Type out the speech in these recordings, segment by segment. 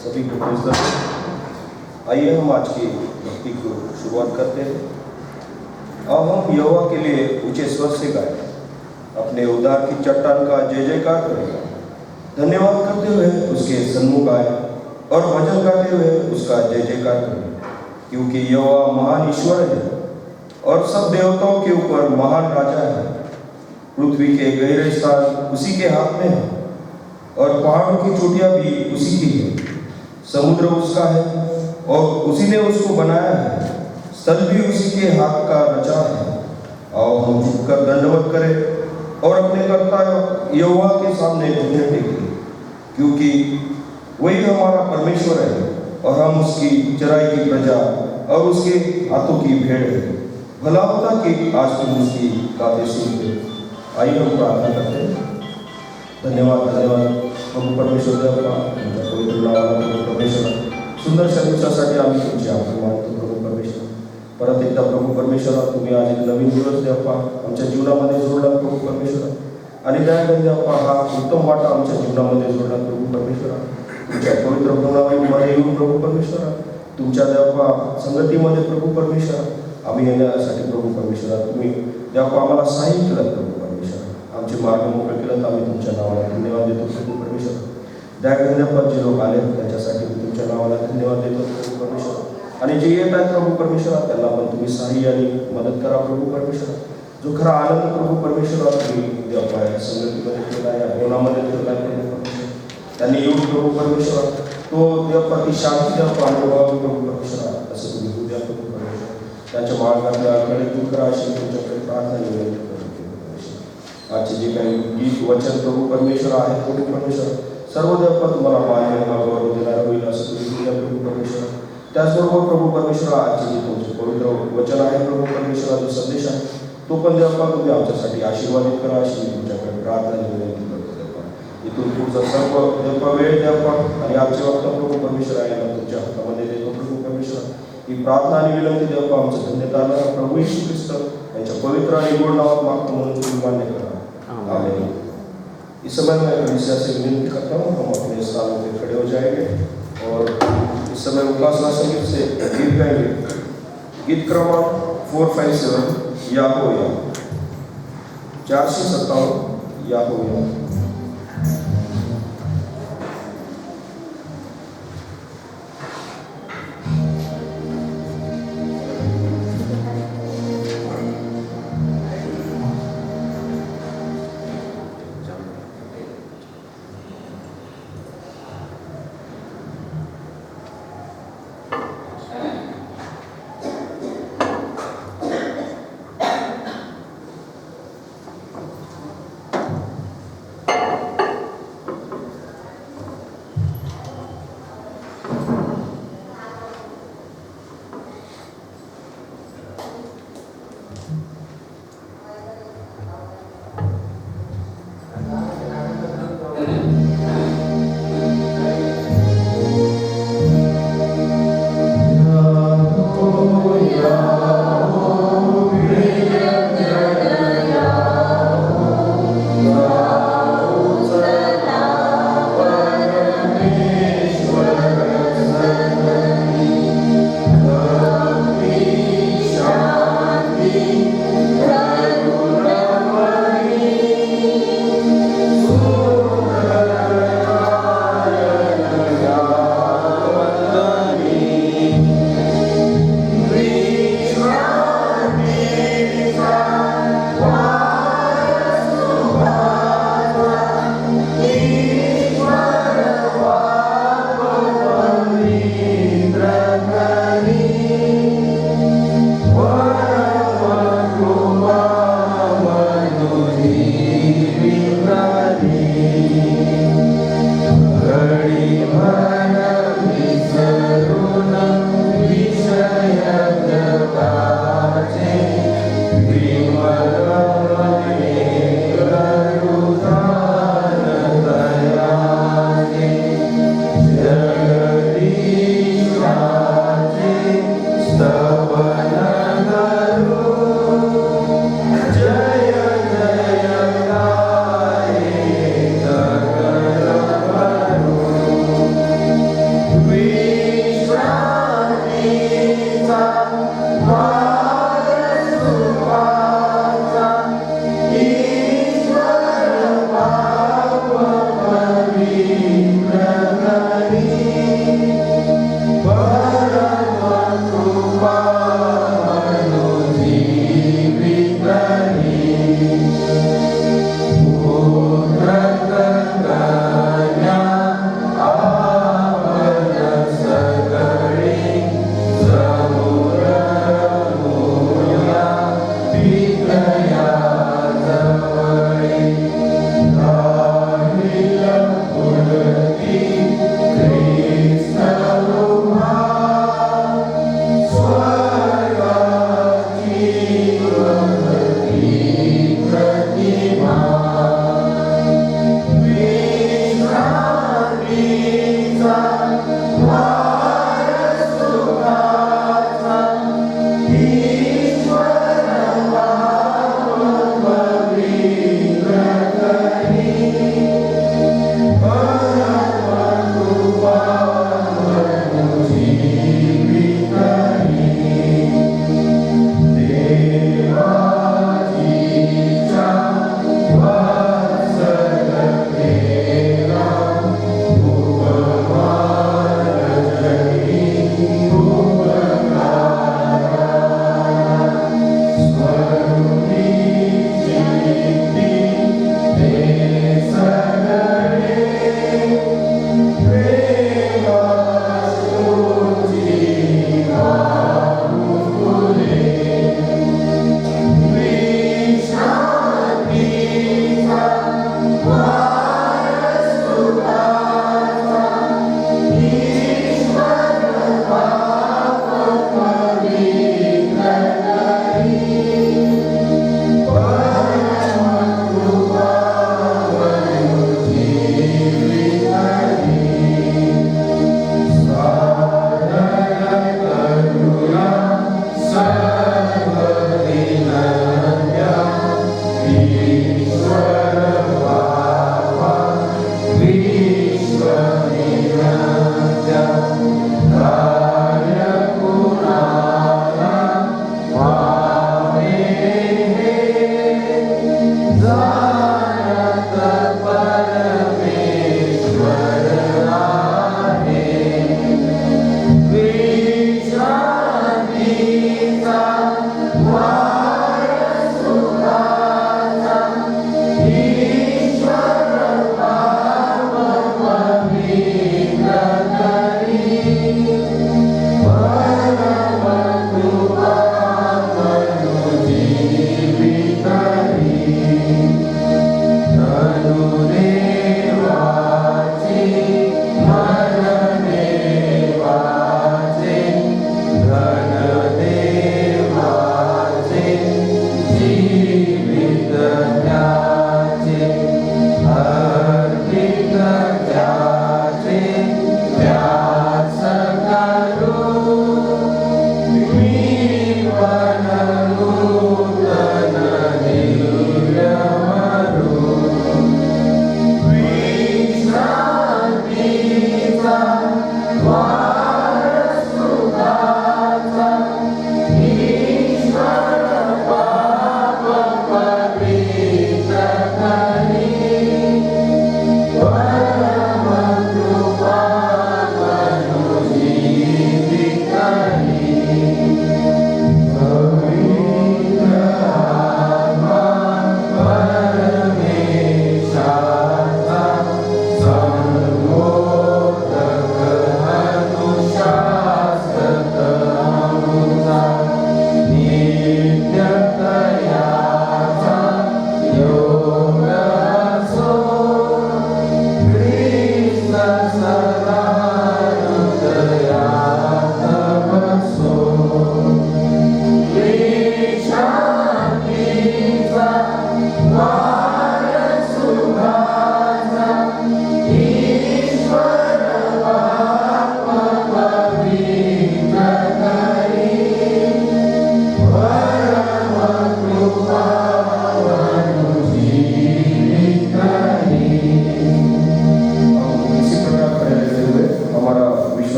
सभी को praise the Lord. आइए हम आज की भक्ति को शुरुआत करते हैं। अब हम यहोवा के लिए ऊंचे स्वर से गाएं, अपने उद्धार की चट्टान का जय जयकार करें, धन्यवाद करते हुए उसके सन्मुख आए और भजन गाते हुए उसका जय जयकार करें, क्योंकि यहोवा महान ईश्वर है और सब देवताओं के ऊपर महान राजा है। पृथ्वी के गहरे स्थान उसी के हाथ में है और पहाड़ों की चोटियां भी उसी की है। समुद्र उसका है और उसी ने उसको बनाया है, स्थल भी उसी के हाथ का रचा है। आओ हम झुककर दंडवत करें और अपने कर्ता यहोवा के सामने घुटने टेकें, क्योंकि वही हमारा परमेश्वर है और हम उसकी चराई की प्रजा और उसके हाथों की भेड़ है। भला होता कि आज तुम उसकी बातें सुनते। आइए हम प्रार्थना करते हैं। धन्यवाद प्रभू परमेश्वर देवा, तुमच्या पवित्र नावाला प्रभू परमेश्वर सुंदरशा दिवसासाठी आम्ही तुमचे आभार मानतो प्रभू परमेश्वर। परत एकदा प्रभू परमेश्वरा, तुम्ही आज एक नवीन दिवस देवा आमच्या जीवनामध्ये जोडला प्रभू परमेश्वरा, आणि त्याकडे देवा हा उत्तम वाटा आमच्या जीवनामध्ये जोडला प्रभू परमेश्वरा। तुमच्या पवित्र भवनामध्ये येऊन प्रभू परमेश्वरा, तुमच्या देवा संगतीमध्ये प्रभू परमेश्वरा आम्ही येण्यासाठी प्रभू परमेश्वरा तुम्ही देवा आम्हाला सहाय्य केलं प्रभू परमेश्वरा, आमचे मार्ग मोकळे केलं, आम्ही तुमच्या नावाला धन्यवाद देतो प्रभू परमेश्वर। दयागंध्यापद जे लोक आले त्याच्यासाठी मी तुमच्या नावाला धन्यवाद देतो प्रभू परमेश्वर, आणि जे येत आहेत प्रभू परमेश्वरा त्यांना पण तुम्ही सहाय्य आणि मदत करा प्रभू परमेश्वरा। जो खरा आनंद प्रभू परमेश्वरा तुम्ही देवा संगतीमध्ये ठेवला, या भवनामध्ये ठेवला प्रभू परमेश्वर, त्यांनी येऊन प्रभू परमेश्वरा तो देवा ती शांती देवा अनुभवावी प्रभू परमेश्वरा, असं तुम्ही होऊ द्या प्रभू परमेश्वर। त्याच्या मार्गातल्या अडथळे दूर करा अशी तुमच्याकडे प्रार्थना निवेदन करतो। आजचे जे काही गीत वचन प्रभू परमेश्वर आहे प्रभू परमेश्वर, सर्व देवा तुम्हाला मान्य गौरव देणारा होईल असं तुम्ही होऊ द्या प्रभू परमेश्वर। त्याचबरोबर प्रभू परमेश्वर आजचे जे तुमचे पवित्र वचन आहे प्रभू परमेश्वरा, जो संदेश आहे तो पण देवा तुम्ही आमच्यासाठी आशीर्वादित करा अशी तुमच्याकडे प्रार्थना निवेदन करतो देवा। इथून पुढचा सर्व देवा वेळ देवा आणि आजचे वक्ता प्रभू परमेश्वर आहे तुमच्या हातामध्ये देतो प्रभू परमेश्वर। ही प्रार्थना आणि विनंती देवा आमचं धन्यवाद प्रभु यीशु ख्रिस्त यांच्या पवित्र आणि गोड नावात मागतो म्हणून तुम्ही मान्य करा, आमीन। इस समय मैं कलीसिया से विनती करता हूँ, हम अपने स्थानों पे खड़े हो जाएंगे और इस समय उपासना संगीत से गीत गाएंगे। गीत क्रमांक 457 या हो या 457 या हो या।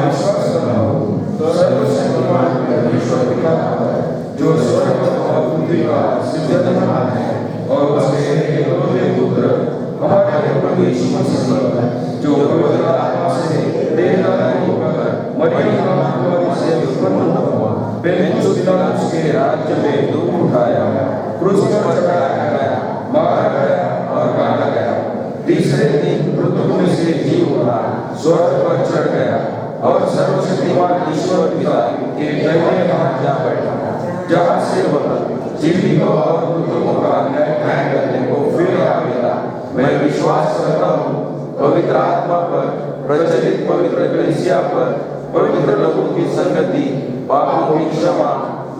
विश्वास करता हूँ सर्वशक्तिमान परमेश्वर पिता जो स्वर्ग और पृथ्वी का सृजनहार है और उसके एकलौते पुत्र हमारे प्रभु यीशु मसीह जो पवित्र आत्मा से देहधारी होकर मरियम कुमारी से उत्पन्न हुआ पिलातुस के राज्य में दुख उठाया क्रूस पर चढ़ाया गया मारा गया और गाड़ा गया तीसरे दिन मृतकों में से जी उठा स्वर्ग पर चढ़ गया और सर्वशक्तिमान ईश्वर पिता के दाहिने हाथ जा बैठा जहाँ से वह जीवितों और मृतकों का न्याय करने को फिर आवेगा। मैं विश्वास करता हूँ पवित्र आत्मा पर प्रचलित पवित्र कलीसिया पर पवित्र लोगों की संगति पापों की क्षमा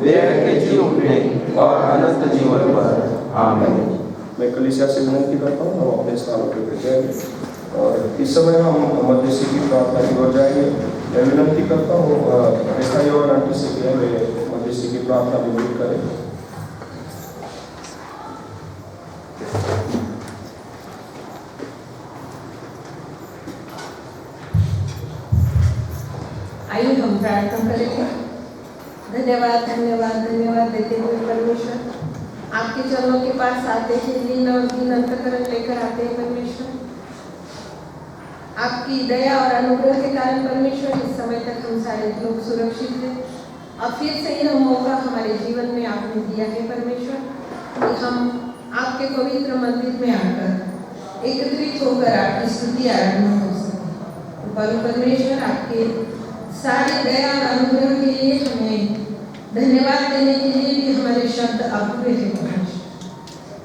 देह के जी उठने और अनंत जीवन पर आमीन। मैं कलीसिया से विनती करता हूँ हम अपने स्थानों पर बैठ जाएंगे और इस समय हम मध्यस्थी की प्रार्थना की ओर जाएंगे। मैं विनती करता हूँ ऐसा और आंटी से कि हमें मध्यस्थी की प्रार्थना में करें। आइए हम प्रार्थना करेंगे। धन्यवाद धन्यवाद धन्यवाद देते हुए परमेश्वर आपके चरणों के पास आते हैं, दिन और दिन अंतःकरण लेकर आते हैं परमेश्वर। आपकी दया और अनुग्रह के कारण परमेश्वर इस समय तक हम सारे लोग सुरक्षित हैं और फिर से यह मौका हमारे जीवन में आपने दिया है परमेश्वर कि हम आपके पवित्र मंदिर में आकर एकत्रित होकर आपकी स्तुति आराधना हो सके। परमेश्वर आपके सारी दया और अनुग्रह के लिए हमें धन्यवाद देने के लिए भी हमारे शब्द अपूरे हैं,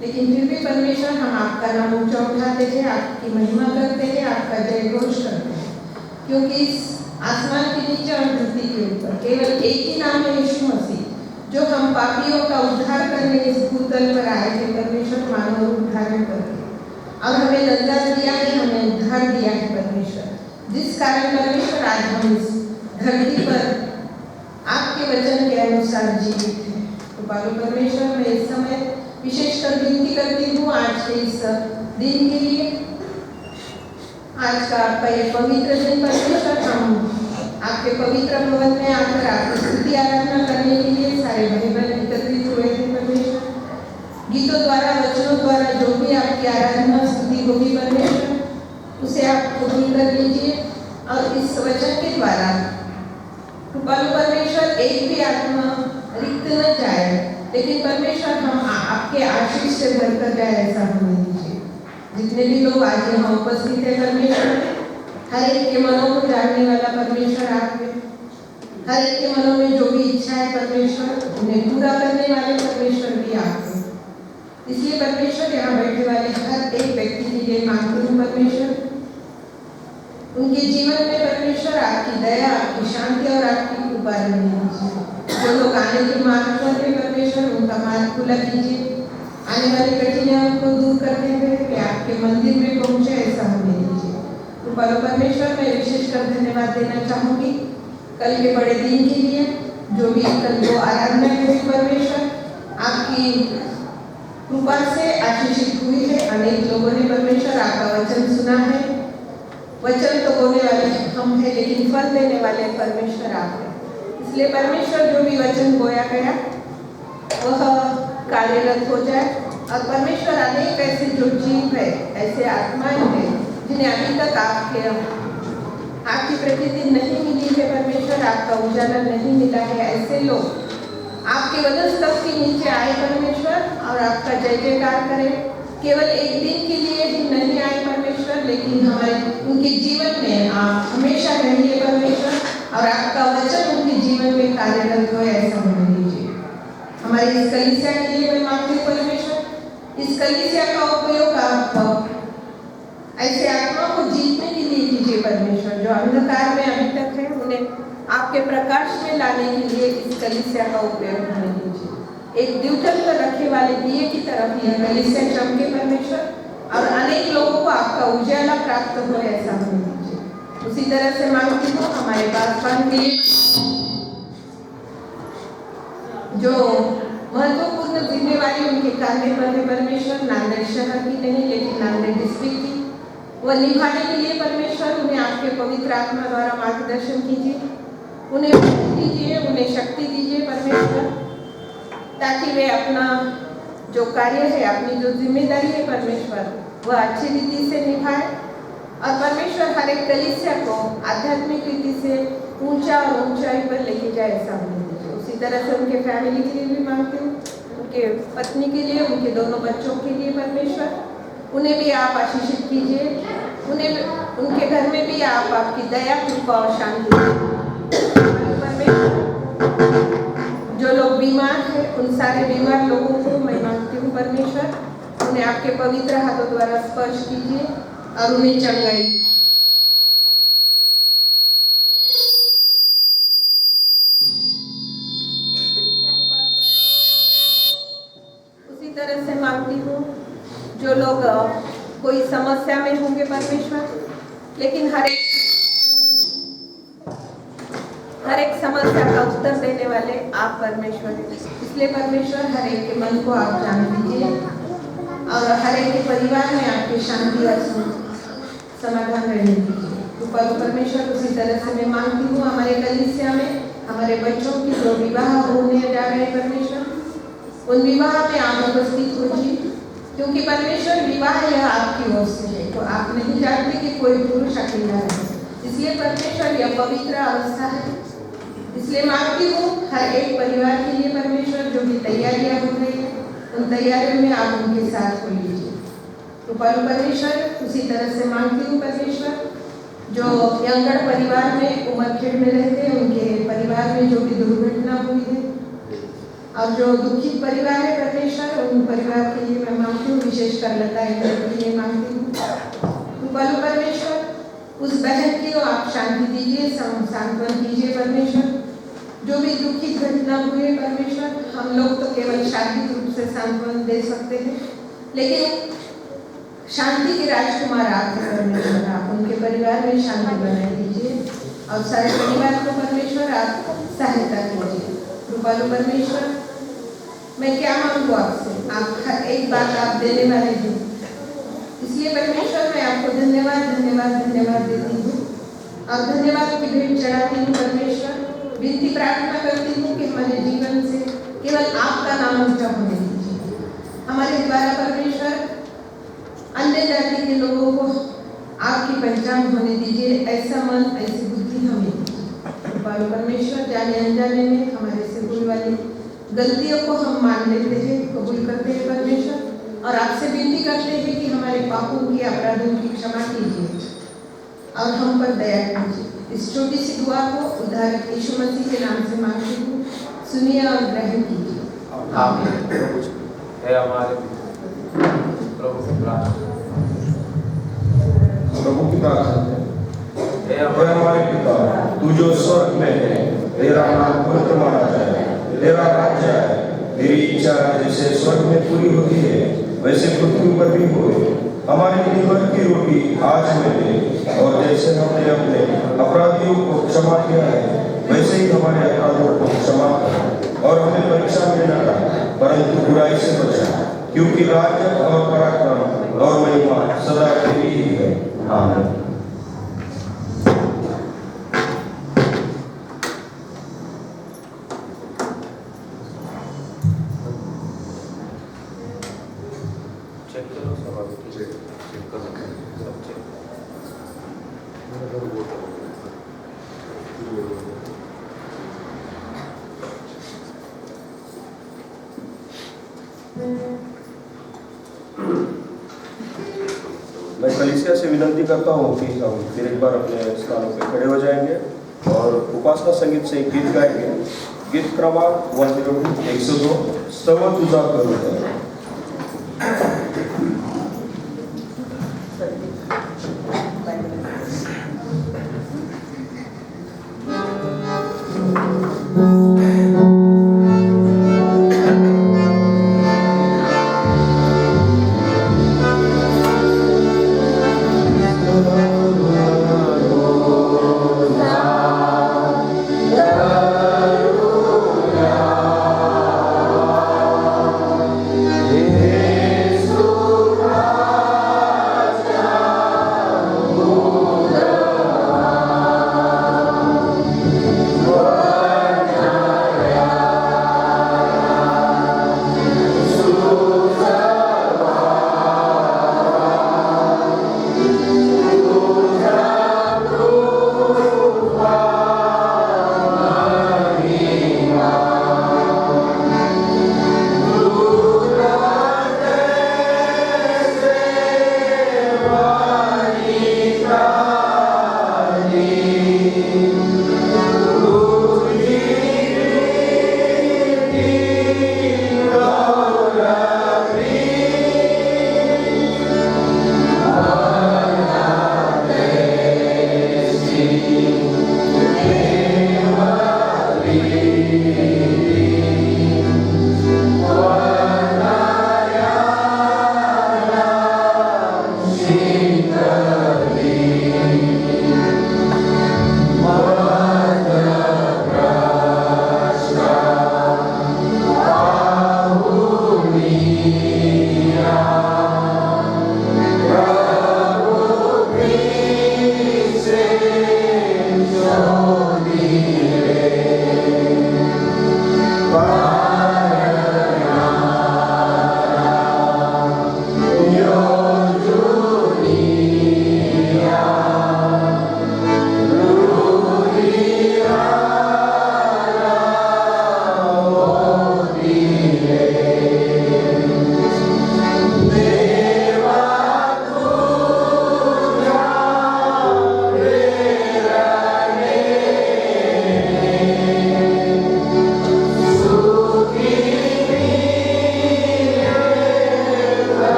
लेकिन फिर भी परमेश्वर हम आपका नाम ऊंचा उठाते हैं, आपकी महिमा करते हैं, आपका जय घोष करते हैं, क्योंकि इस आसमान के नीचे और धरती के ऊपर केवल एक ही नाम है यीशु मसीह, जो हम पापियों का उद्धार करने इस भूतल पर आए थे परमेश्वर मानव रूप धारण करके, और हमें लज्जा दिया है, हमें उद्धार दिया है परमेश्वर, जिस कारण परमेश्वर आज हम इस धरती पर आपके वचन के अनुसार जीवित है। तो बाबा परमेश्वर मैं इस समय विशेषकर विनती करती हूँ आज के इस दिन के लिए, आज का आपका ये पवित्र दिन परमेश्वर, हम आपके पवित्र भवन में आकर आपकी स्तुति आराधना करने के लिए सारे भाई बहन एकत्रित हुए थे परमेश्वर। गीतों द्वारा वचनों द्वारा जो भी आपकी आराधना स्तुति होगी परमेश्वर, उसे आप कबूल कर लीजिए और इस वचन के द्वारा कृपालु परमेश्वर एक भी आत्मा रिक्त न जाए, लेकिन परमेश्वर हम आपके आशीष से भरकर जाए ऐसा हमें दीजिए। जितने भी लोग आज यहाँ उपस्थित है परमेश्वर, हर एक के मनों को जानने वाला परमेश्वर आप हैं, हर एक के मनों में जो भी इच्छा है परमेश्वर उन्हें पूरा करने वाले परमेश्वर भी आप हैं। इसलिए परमेश्वर यहाँ बैठे वाले हर एक व्यक्ति के लिए मांगती हूँ परमेश्वर, उनके जीवन में परमेश्वर आपकी दया, आपकी शांति और आपकी कृपा रहने दीजिए। जो लोग आने के मार्ग पर हैं परमेश्वर, उनका मार्ग खुला कीजिए, आने वाली कठिनाइयों को दूर करते हुए वे आपके मंदिर में पहुंचे ऐसा हमें दीजिए। कृपालु परमेश्वर मैं विशेषकर धन्यवाद देना चाहूँगी कल के बड़े दिन के लिए, जो भी कल को आराधना हुई परमेश्वर आपकी कृपा से आशीषित हुई है। अनेक लोगों ने परमेश्वर आपका वचन सुना है, वचन तो बोलने वाले हम हैं लेकिन फल देने वाले परमेश्वर आप हैं। इसलिए परमेश्वर जो भी वचन बोया गया वह कार्यरत हो जाए, और परमेश्वर अनेक ऐसे जो जीव है, ऐसे आत्माएं हैं जिन्हें अभी तक आपकी प्रतिदिन नहीं मिली है परमेश्वर, आपका उजाला नहीं मिला है, ऐसे लोग आपके वचन स्तंभ के नीचे आए परमेश्वर और आपका जय जयकार करें। केवल एक दिन के लिए ही नहीं आए परमेश्वर, लेकिन हमारे उनके जीवन में आप हमेशा रहिए परमेश्वर, और आपका वचन उनके जीवन में कार्यरत हो ऐसा होने दीजिए। हमारी इस कलीसिया के लिए मैं मांगती हूँ परमेश्वर, इस कलीसिया का उपयोग आप ऐसे आत्मा को जीतने के लिए कीजिए परमेश्वर, जो अंधकार में अभी तक है उन्हें आपके प्रकाश में लाने के लिए इस कलीसिया का उपयोग होने दीजिए। एक द्योतक पर रखे वाले दिए की तरफ यह कलीसिया चमके परमेश्वर, और अनेक लोगों को आपका उजाला प्राप्त हो ऐसा होने दीजिए। उसी तरह से मांगती हूँ हमारे पासवान के लिए जो महत्वपूर्ण जिम्मेवारी उनके कांधे पर है परमेश्वर, नांदेड़ शहर की नहीं लेकिन नांदेड़ डिस्ट्रिक्ट की, वह निभाने के लिए परमेश्वर उन्हें आपके पवित्र आत्मा द्वारा मार्गदर्शन कीजिए, उन्हें बुद्धि दीजिए, उन्हें शक्ति दीजिए परमेश्वर, ताकि वे अपना जो कार्य है, अपनी जो जिम्मेदारी है परमेश्वर, वह अच्छी रीति से निभाए और परमेश्वर हर एक कलीसिया को आध्यात्मिक रीति से ऊंचा और ऊंचाई पर लेके जाए, ऐसा होने दीजिए। उसी तरह से उनके फैमिली के लिए भी मांगती हूँ, उनके पत्नी के लिए, उनके दोनों बच्चों के लिए परमेश्वर, उन्हें भी आप आशीषित कीजिए, उन्हें उनके घर में भी आप आपकी दया, कृपा और शांति परमेश्वर। जो लोग बीमार हैं, उन सारे बीमार लोगों को मैं मांगती हूँ परमेश्वर, उन्हें आपके पवित्र हाथों द्वारा स्पर्श कीजिए और उन्हें चंगाई। उसी तरह से मांगती हूँ जो लोग कोई समस्या में होंगे परमेश्वर, लेकिन हर एक समस्या का उत्तर देने वाले आप परमेश्वर हैं। इसलिए परमेश्वर हर एक के मन को आप जान लीजिए और हर एक के परिवार में आपकी शांति और समाधान रहने दीजिए। तो परमेश्वर उसी तरह से मैं मांगती हूँ हमारे कलीसिया में हमारे बच्चों की जो विवाह होने जा रहे हैं परमेश्वर, उन विवाह में आप उपस्थित होजिए, क्योंकि परमेश्वर विवाह यह आपकी ओर से है, तो आप नहीं जानते कि कोई पुरुष अकेला है। इसलिए परमेश्वर यह पवित्र अवस्था है। इसलिए मांगती हूँ हर एक परिवार के लिए परमेश्वर जो भी तैयारियां हो रही है, उन तैयारियों में आप उनके साथ हो लीजिए। तो परमेश्वर उसी तरह से मांगती हूँ परमेश्वर जो यंगड़ परिवार में उमरखेड़ में रहते हैं, उनके परिवार में जो भी दुर्घटना हुई है और जो दुखित परिवार है परमेश्वर, उन परिवार के लिए मैं मांगती हूँ, विशेषकर लता के लिए मांगती हूँ। तो परमेश्वर उस बहन की आप शांति दीजिए, सांत्वन कीजिए परमेश्वर। जो भी दुखित घटना हुई है परमेश्वर, हम लोग तो केवल शारीरिक रूप से सांत्वन दे सकते हैं, लेकिन शांति के राजकुमार आप हैं परमेश्वर, आप उनके परिवार में शांति बनाए दीजिए और सारे परिवार को परमेश्वर आप सहायता कीजिए। कृपालु परमेश्वर, मैं क्या मांगू आपसे, आप हर एक बात आप देने वाले हैं, इसलिए परमेश्वर मैं आपको धन्यवाद धन्यवाद धन्यवाद देती हूँ और धन्यवाद की भेंट चढ़ाती हूँ परमेश्वर। विनती प्रार्थना करती हूँ कि हमारे जीवन से केवल आपका नाम ऊंचा होने दीजिए। हमारे द्वारा परमेश्वर अन्य जाति के लोगों को आपकी पहचान होने दीजिए, ऐसा मन ऐसी बुद्धि हमें दीजिए। परमेश्वर जाने अनजाने में हमारे से होने वाली गलतियों को हम मान लेते हैं, कबूल करते हैं परमेश्वर, और आपसे विनती करते हैं कि हमारे पापों की, अपराधों की क्षमा कीजिए और हम पर दया कीजिए। इस छोटी सी दुआ को उद्धारक यीशु मसीह के नाम से मांगती हूँ, सुनिए और ग्रहण कीजिए। आमीन। हे हमारे प्रभु की प्रार्थना, प्रभु की प्रार्थना है। हे हमारे पिता, तू जो स्वर्ग में है, तेरा नाम पवित्र माना जाए, तेरा राज्य आए, तेरी इच्छा जैसे स्वर्ग में पूरी होती है वैसे पृथ्वी पर भी हो। हमारे दिन भर की रोटी आज हमें दे, और जैसे हमने अपने अपराधियों को क्षमा किया है वैसे ही हमारे अपराधों को क्षमा कर, और हमें परीक्षा में न डाल परंतु बुराई से बचा, क्योंकि राज्य और पराक्रम और महिमा सदा तेरी ही है। आमीन। मैं कलीसिया से विनती करता हूँ कि हम फिर एक बार अपने स्थानों पर खड़े हो जाएंगे और उपासना संगीत से एक गीत गाएंगे। गीत क्रमांक 102 स्तव तुझा करू। हे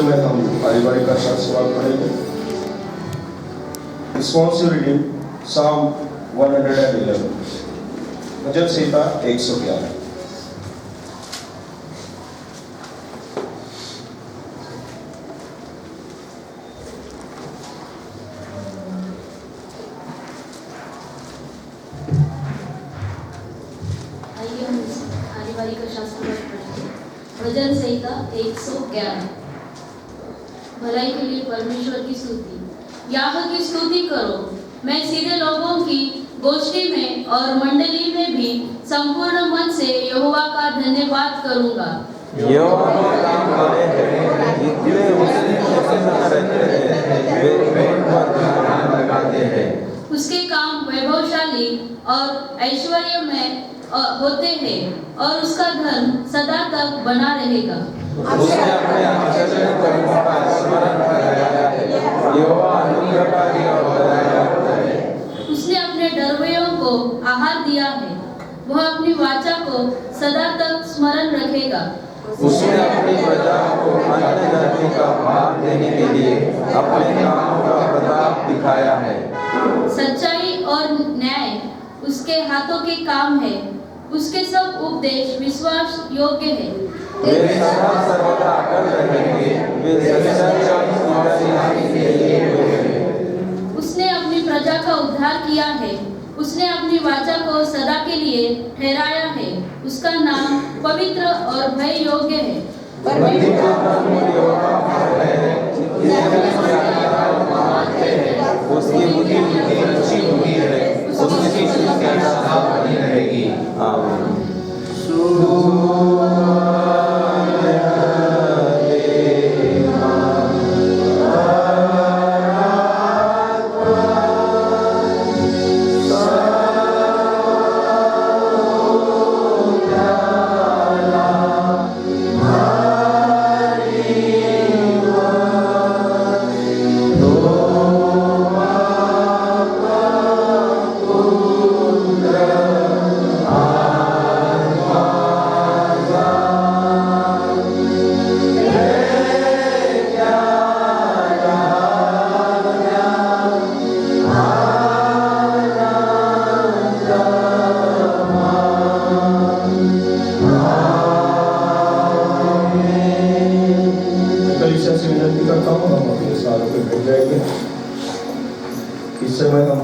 समय हम पारिवारिक का शास्त्रवाद पढ़ेंगे। रिस्पॉन्सिव रीडिंग साम 111, भजन संहिता 111। भजन संहिता 111। भलाई के लिए परमेश्वर की स्तुति। याह की स्तुति करो, मैं सीधे लोगों की गोष्ठी में और मंडली में भी संपूर्ण मन से यहोवा का धन्यवाद करूंगा। यहोवा के काम बड़े हैं, इसलिए उसने प्रसन्न रहते हैं, वे पेट पर ध्यान लगाते हैं। उसके काम वैभवशाली और ऐश्वर्यमय होते हैं और उसका धन सदा तक बना रहेगा। उसने अपने आश्चर्य कर्मों का स्मरण कराया है, यहोवा अनुग्रहकारी और दयालु है। उसने अपने डरवैयों को आहार दिया है, वह अपनी वाचा को सदा तक स्मरण रखेगा। उसने अपनी प्रजा को अन्य जाति का भाग देने के लिए अपने कामों का प्रताप दिखाया है। सच्चाई और न्याय उसके हाथों के काम है, उसके सब उपदेश विश्वास योग्य है। वे सदा सर्वदा अटल रहेंगे, वे सच्चाई और न्याय के लिए हुए हैं। उसने अपनी प्रजा का उद्धार किया है, उसने अपनी वाचा को सदा के लिए ठहराया है। उसका नाम पवित्र और भय योग्य है। उसकी बुद्धि अच्छी बुद्धि है, उसकी शिक्षा सदा बनी रहेगी। आमीन। इस समय हम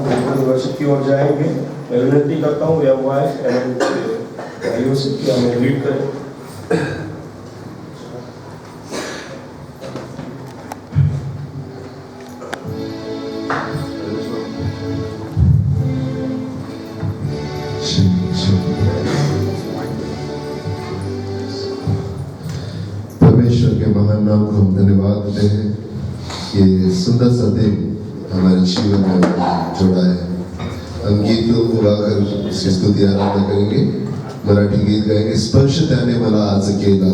वर्षिप की ओर जाएंगे। मैं विनती करता हूँ वाइफ एवं भाइयों से कि हमें लीड करें। परमेश्वर के महान नाम को हम धन्यवाद देते हैं। ये सुंदर सा दिन हमारे जीवन में जोड़ा है। हम गीतों को गाकर उसकी स्तुति आराधना करेंगे। मराठी गीत गाएंगे। स्पर्श त्याने मला आज केला,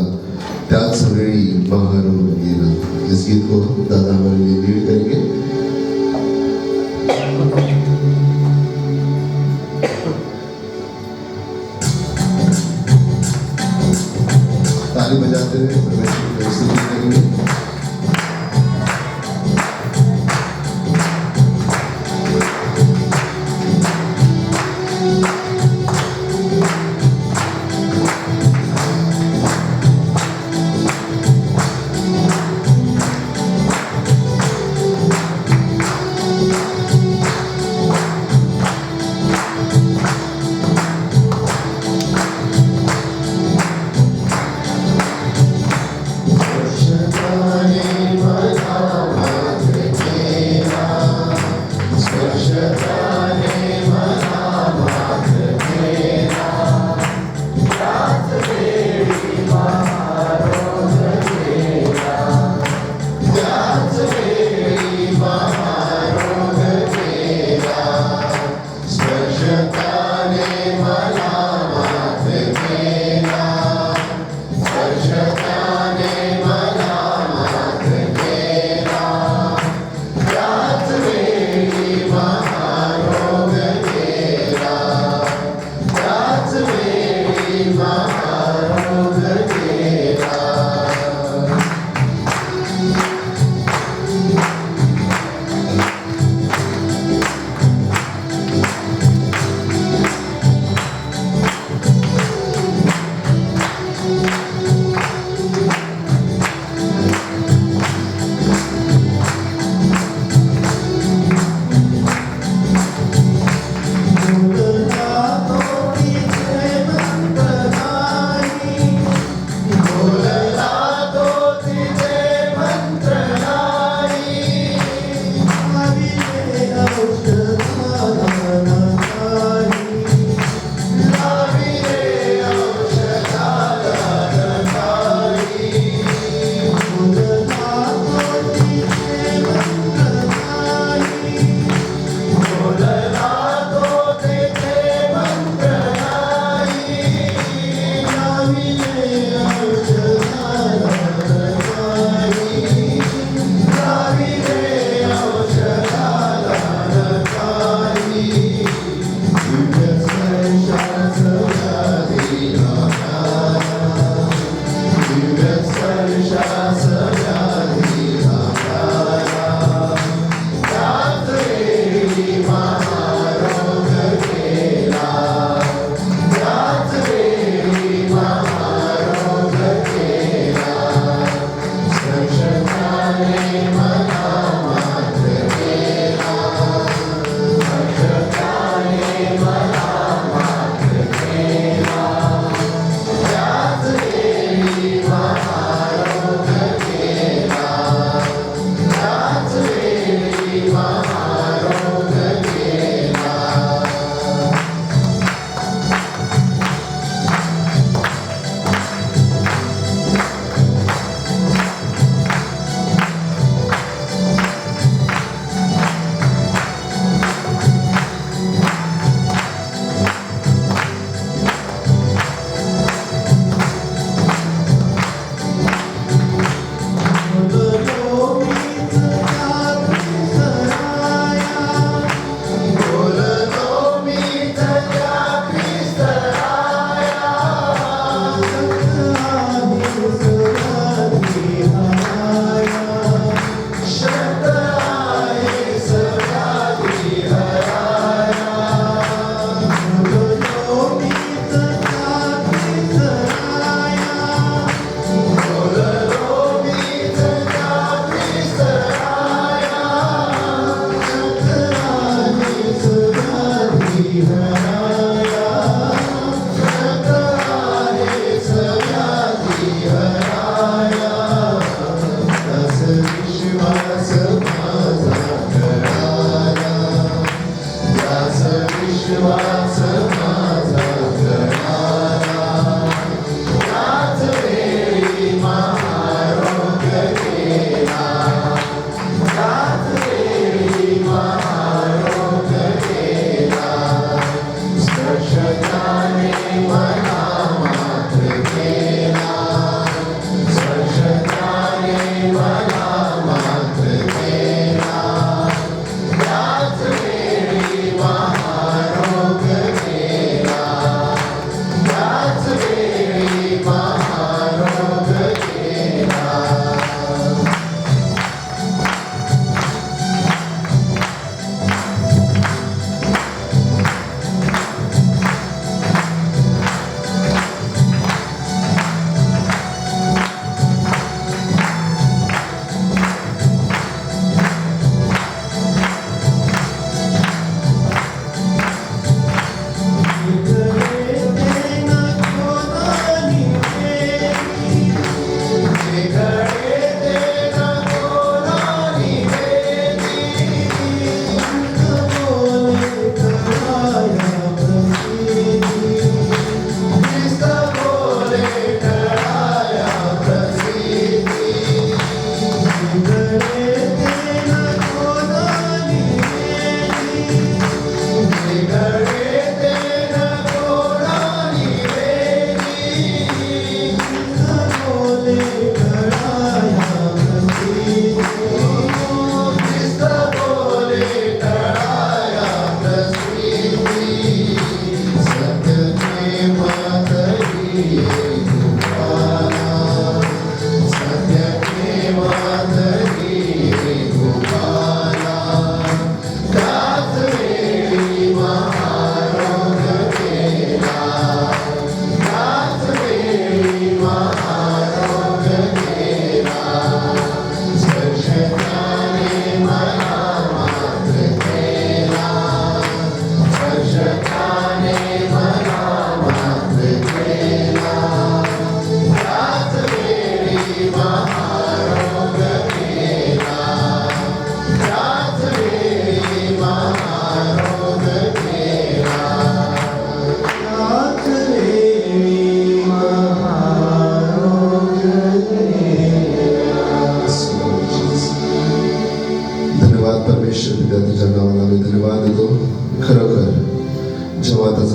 त्याच वेळी महारोग गेला। इस गीत को दादा हमारे लिए लीड करेंगे। ताली बजाते हुए परमेश्वर की स्तुति करेंगे। Shut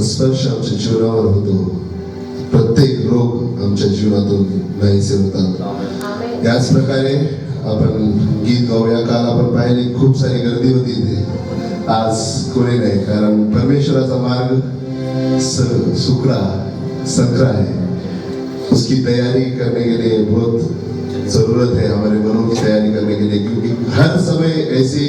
स्पर्श आमच्या जीवनावर होतो, प्रत्येक रोग आमच्या जीवनातून नाहीसे होतात. आमेन. याच प्रकारे आपण गीत गाऊया. काल आपण पाहिली खूप सारी गर्दी होती इथे, आज कोणी नाही, कारण परमेश्वराचा मार्ग सुखरा संकरा है. उसकी तैयारी करने के लिए बहुत जरूरत है हमारे मनों की तैयारी करने के लिए, क्योंकि हर समय ऐसी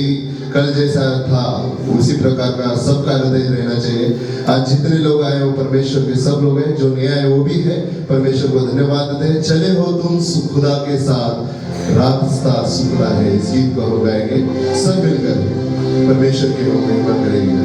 कल जैसा था उसी प्रकार का सबका हृदय रहना चाहिए. आज जितने लोग आए हो परमेश्वर के सब लोग हैं, जो नया है वो भी है. परमेश्वर को धन्यवाद देते हैं. चले हो तुम खुदा के साथ, रास्ता सुखला है. इस गीत को हम गाएंगे सब मिलकर, परमेश्वर की हम महिमा करेंगे.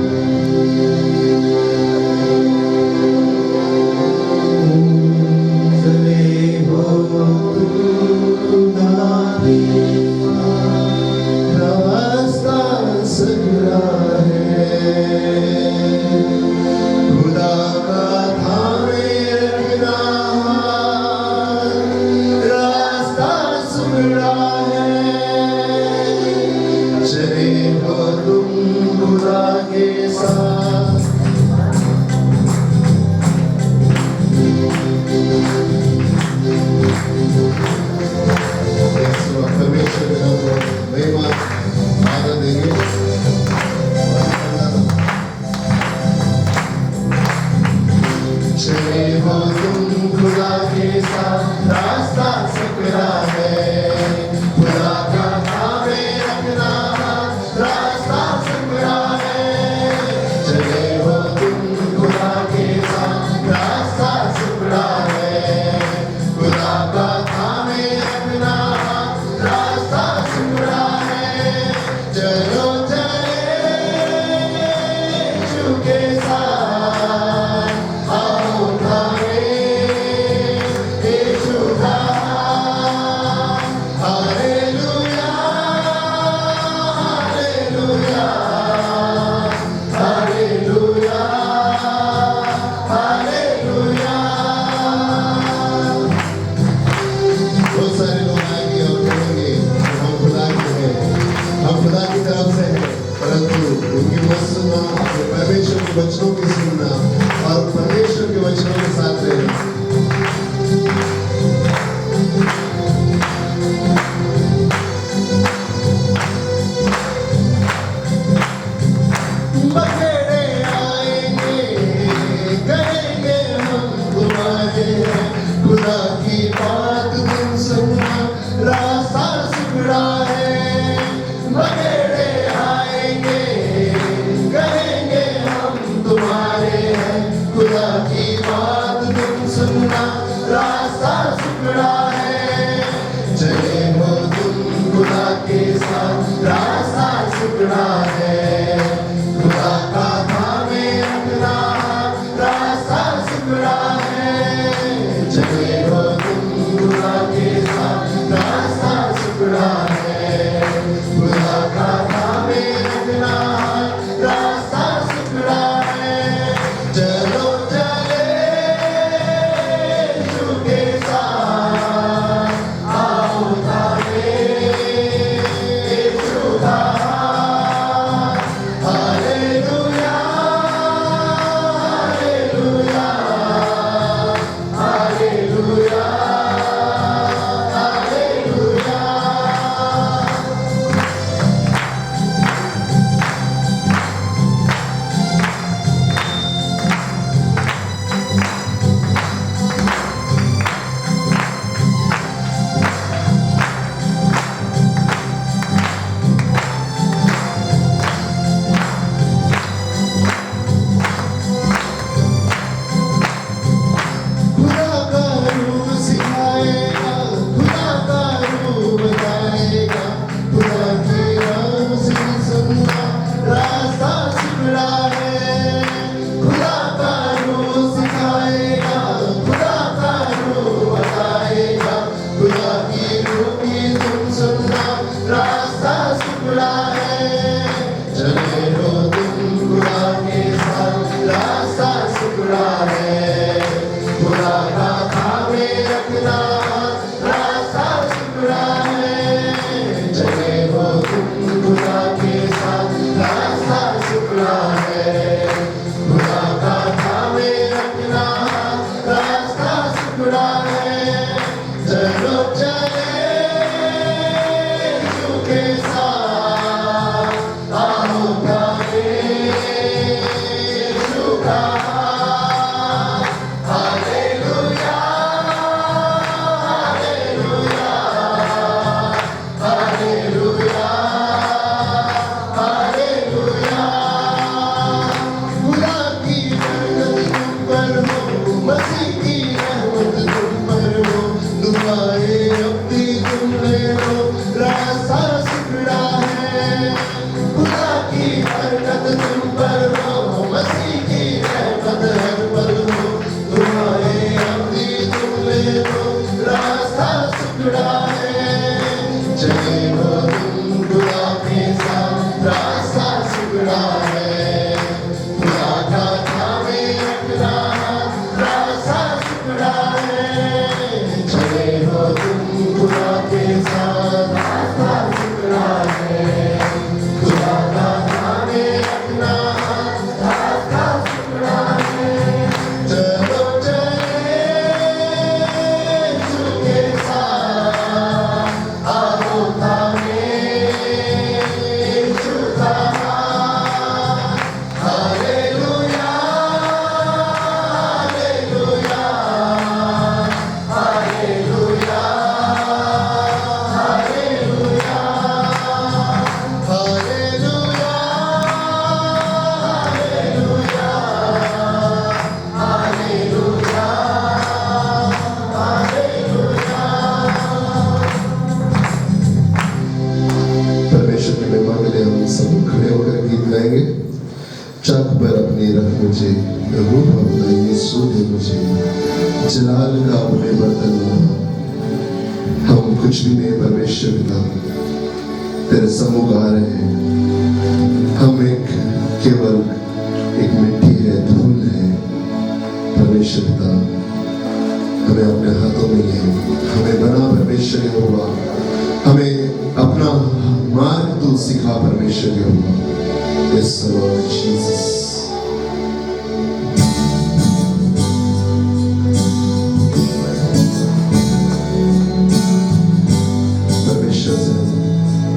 वचनों की सुनना और परमेश्वर के वचनों के साथ रहना. बखेड़े आएंगे, करेंगे हम तुम्हारे, खुदा की बात तुम सुनना, रास्ता सुखड़ा है. बखेड़े आएंगे, करेंगे तुम्हारे हैं, खुदा की बात तुम सुनना, रास्ता सुखड़ा है. चले हो तुम खुदा के साथ, रास्ता सुखड़ा है. खुदा का थामे रखना, रास्ता सुखड़ा है. चले हो तुम खुदा के साथ, रास्ता सुखड़ा है. खुदा का थामे रखना, रास्ता सुखड़ा है. चलो चले यीशु के साथ, आओ थामे यीशु का हाथ. टुकड़ा है, चले हो तुम खुदा के साथ, रास्ता टुकड़ा है, खुदा का थामे रखना, रास्ता टुकड़ा है, चले हो तुम खुदा के साथ, रास्ता टुकड़ा है, खुदा का थामे रखना, रास्ता टुकड़ा है, चलो चले चुके साथ, आओ थामे चुका हाथ, hallelujah, hallelujah, hallelujah, hallelujah, hallelujah, hallelujah, hallelujah. परमेश्वर की महिमा के लिए हम सब खड़े होकर गीत गाएंगे। चक पर अपनी रख मुझे, रूप अपना यीशु दे मुझे, जलाल का अपने बर्तन बना। हम कुछ भी नहीं परमेश्वर पिता, तेरे सम्मुख आ रहे हैं। हम केवल एक मिट्टी है, धूल है। परमेश्वर पिता, हमें अपने हाथों में ले, हमें बना परमेश्वर यहोवा, हमें अपना मार्ग तू सिखा परमेश्वर यहोवा। Yes, Lord Jesus. परमेश्वर से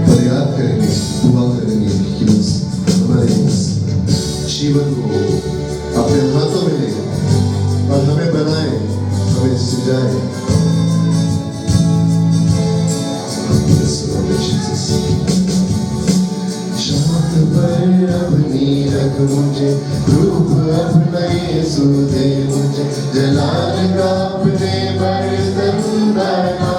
फरियाद करेंगे, दुआ करेंगे कि उस हमारे इस जीवन को अपने हाथों में ले और हमें बनाए, हमें सजाए। Yes, Lord Jesus. शांत पर अपनी रख मुझे, रूप अपना यीशु दे मुझे, जलाल का अपने बर्तन बना।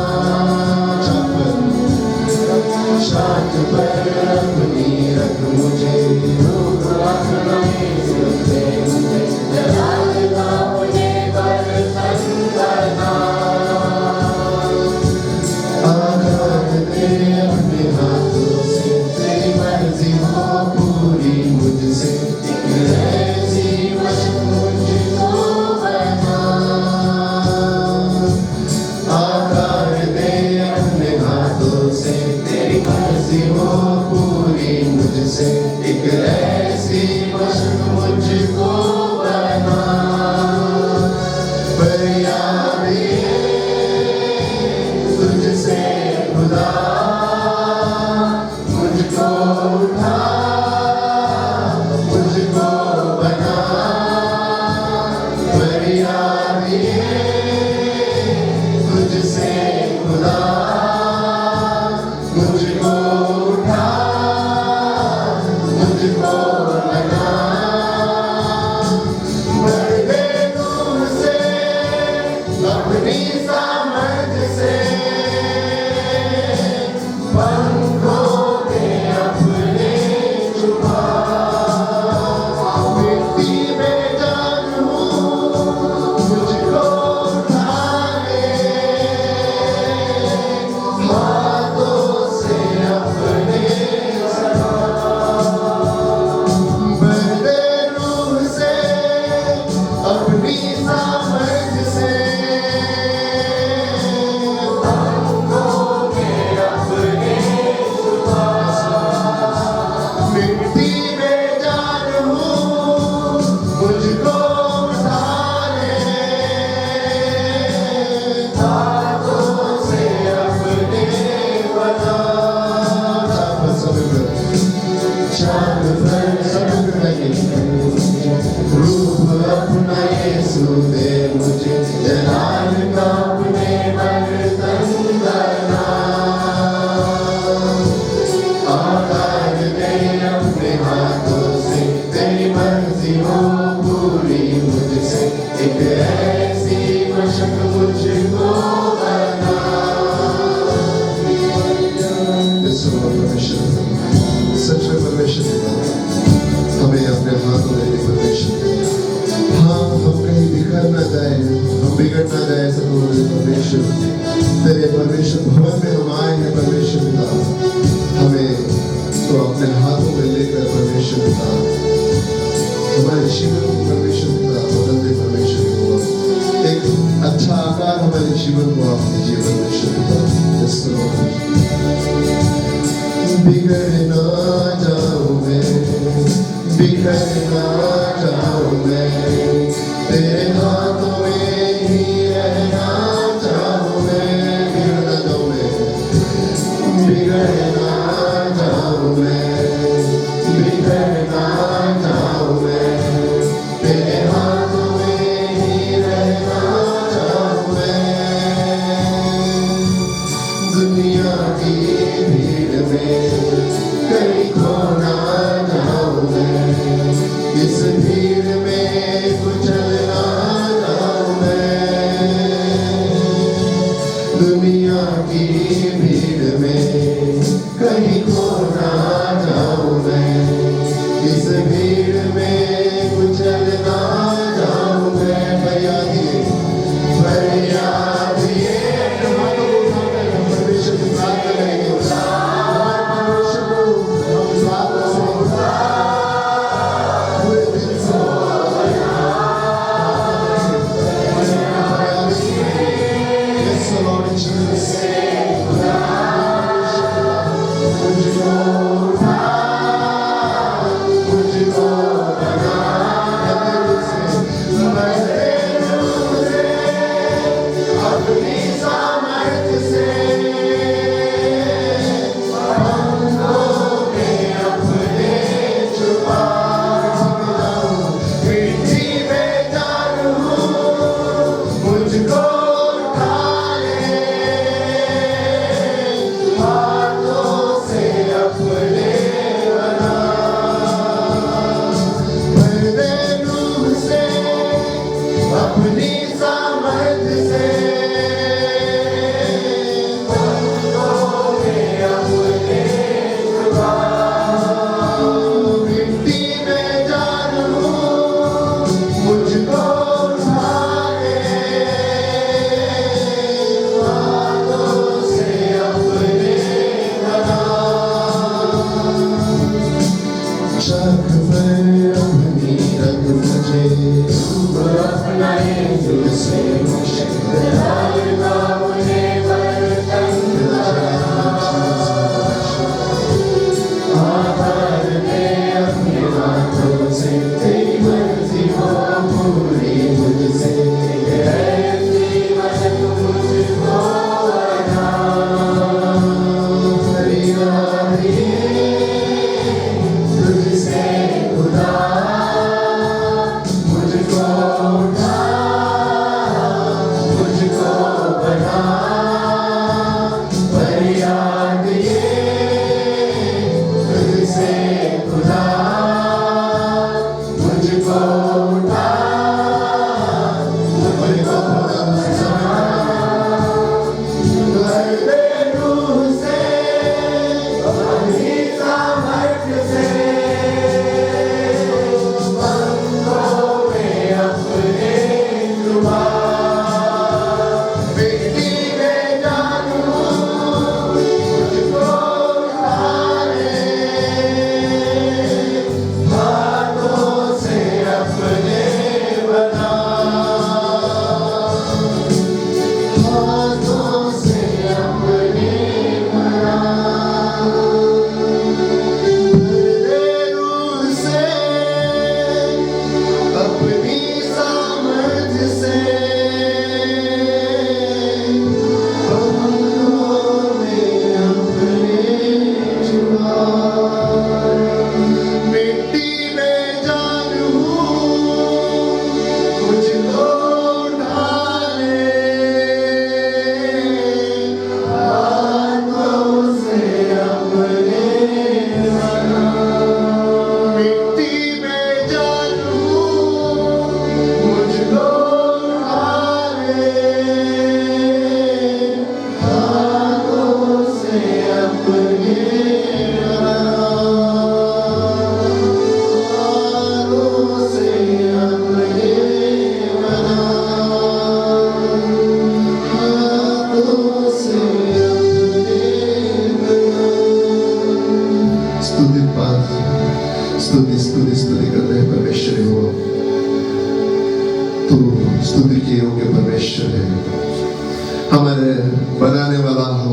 शांत पर अपनी रख मुझे, रूप अपना यीशु दे मुझे, जलाल का अपने बर्तन बना। आकार दे अपने हाथों से, तेरी मर्जी हो पूरी मुझसे, एक ऐसी मशक मुझको बना। आकार दे अपने हाथों से, तेरी मर्जी हो पूरी मुझसे, एक ऐसी मशक मुझको बना। फरियादी तुझसे खुदा, मुझको उठा, मुझको बना। फरियादी तुझसे खुदा, मुझको उठा, मुझको बना। बढ़ दे तुझसे अपनी सामर्थ से, पंखों में अपने छुपा। मिट्टी में जान हूँ, मुझको उठा ले, हाथों से अपने समा। बदले रूह से अपनी सामर्थ से, पंखों में अपने छुपा। मिट्टी में जान हूँ, मुझको उठा ले, हाथों से अपने बना। चाँद पर सब लगे, रूप अपना यीशु दे मुझे, जलाल का अपने बर्तन बना। आकार दे अपने हाथों से, तेरी मर्जी हो पूरी मुझसे, एक ऐसी मशक मुझको बना। परमेश्वर सच में परमेश्वर हमें अपने हाथों में परमेश्वर, हाँ हम कहीं बिखर ना जाए, हम बिगड़ ना जाए, सब परमेश्वर तेरे परमेश्वर भवन में हम आए हैं परमेश्वर पिता, हमें तो अपने हाथों में लेकर परमेश्वर पिता हमारे जीवन को परमेश्वर पिता बदल दे परमेश्वर को, एक अच्छा आकार हमारे जीवन को आप दीजिए परमेश्वर पिता। यस लॉर्ड, बिगड़ ना जाऊं मैं, बिखर ना जाऊं मैं, तेरे हाथों में ही रहना चाहूं मैं। बिगड़ ना जाऊं मैं, बिगड़ ना जाऊं मैं, बिखर ना जाऊं मैं, तेरे हाथों में ही रहना चाहूं मैं। दुनिया की भीड़ में कहीं खो ना जाऊं मैं, इस भीड़ में कुचल ना जाऊं मैं। दुनिया की भीड़ में कहीं खो ना जाऊं मैं, इस भीड़ में कुचल ना जाऊं मैं। फरियादिए फरियादिए हाथों को उठाकर हम परमेश्वर की प्रार्थना करेंगे। परमेश्वर को हम इस बात को से पूरे दिल से Yes, Lord Jesus.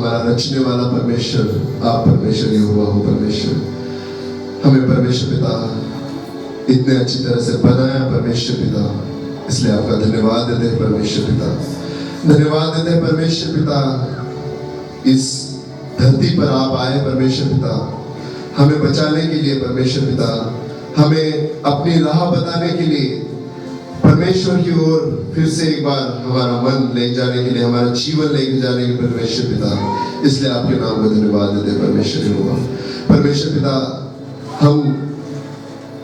हमारा रचने वाला परमेश्वर, आप परमेश्वर यहोवा हो। परमेश्वर हमें परमेश्वर पिता इतने अच्छी तरह से बनाया परमेश्वर पिता, इसलिए आपका धन्यवाद देते हैं परमेश्वर पिता। धन्यवाद देते हैं परमेश्वर पिता, इस धरती पर आप आए परमेश्वर पिता, हमें बचाने के लिए परमेश्वर पिता, हमें अपनी राह बताने के लिए परमेश्वर की ओर फिर से एक बार हमारा मन ले जाने के लिए, हमारा जीवन लेके जाने के परमेश्वर पिता, इसलिए आपके नाम को धन्यवाद देते हैं परमेश्वर यहोवा। परमेश्वर पिता, हम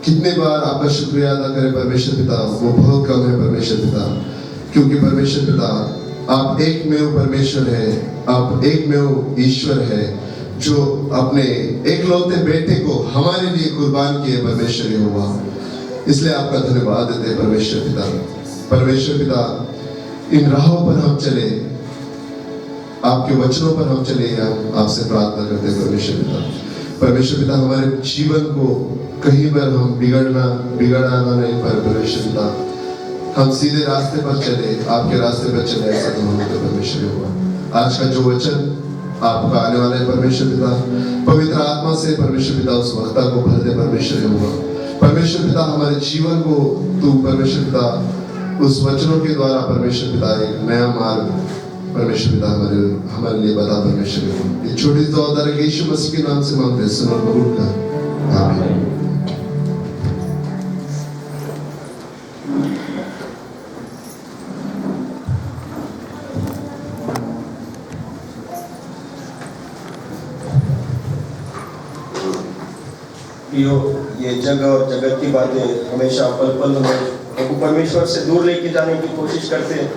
कितने बार आपका शुक्रिया अदा करें परमेश्वर पिता, वो बहुत कम है परमेश्वर पिता, क्योंकि परमेश्वर पिता आप एकमेव परमेश्वर है, आप एकमेव ईश्वर है जो अपने एकलौते बेटे को हमारे लिए कुर्बान किए परमेश्वर यहोवा, इसलिए आपका धन्यवाद देते हैं परमेश्वर पिता। परमेश्वर पिता, इन राहों पर हम चले, आपके वचनों पर हम चले, हम आपसे प्रार्थना करते हैं परमेश्वर पिता। परमेश्वर पिता, हमारे जीवन को कहीं पर हम बिगड़ाना नहीं पर परमेश्वर पिता, हम सीधे रास्ते पर चले, आपके रास्ते पर चले, ऐसा तो हम परमेश्वर यहोवा। आज का जो वचन आपका आने वाला है परमेश्वर पिता, पवित्र आत्मा से परमेश्वर पिता उस वक्ता को भर दे परमेश्वर यहोवा। परमेश्वर पिता, हमारे जीवन को तू परमेश्वर पिता उस वचनों के द्वारा परमेश्वर पिता एक नया मार्ग परमेश्वर पिता हमारे लिए बता परमेश्वर यहोवा। ये छोटी सी दुआ है यीशु मसीह के नाम से मांगते हैं, सुनो कबूल कर, आमीन। ये जग और जगत की बातें हमेशा पल पल हमें प्रभु परमेश्वर से दूर लेके जाने की कोशिश करते हैं।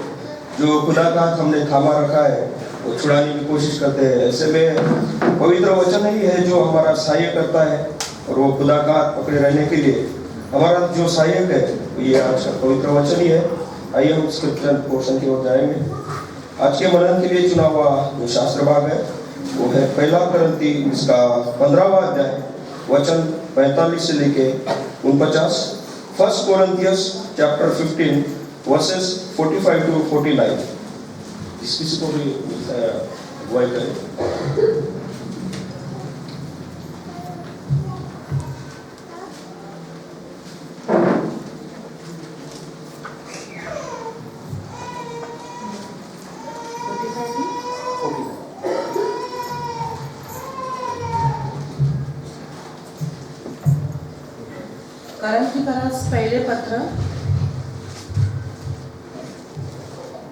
जो खुदा का हाथ हमने थामा रखा है वो छुड़ाने की कोशिश करते हैं। ऐसे में पवित्र वचन ही है जो हमारा सहायक करता है, और वो खुदा का हाथ पकड़े रहने के लिए हमारा जो सहायक है ये आज का पवित्र वचन ही है। आइए हम स्क्रिप्चर पोर्शन की ओर जाएंगे। आज के मनन के लिए चुना हुआ जो शास्त्र भाग है वो है पहला कुरिन्थी इसका 15वां अध्याय वचन 45 से लेके 49। First Corinthians chapter 15 verses 45 to 49। किसी को भी अगुवाई करें। कोरिन्थियस पहिले पत्र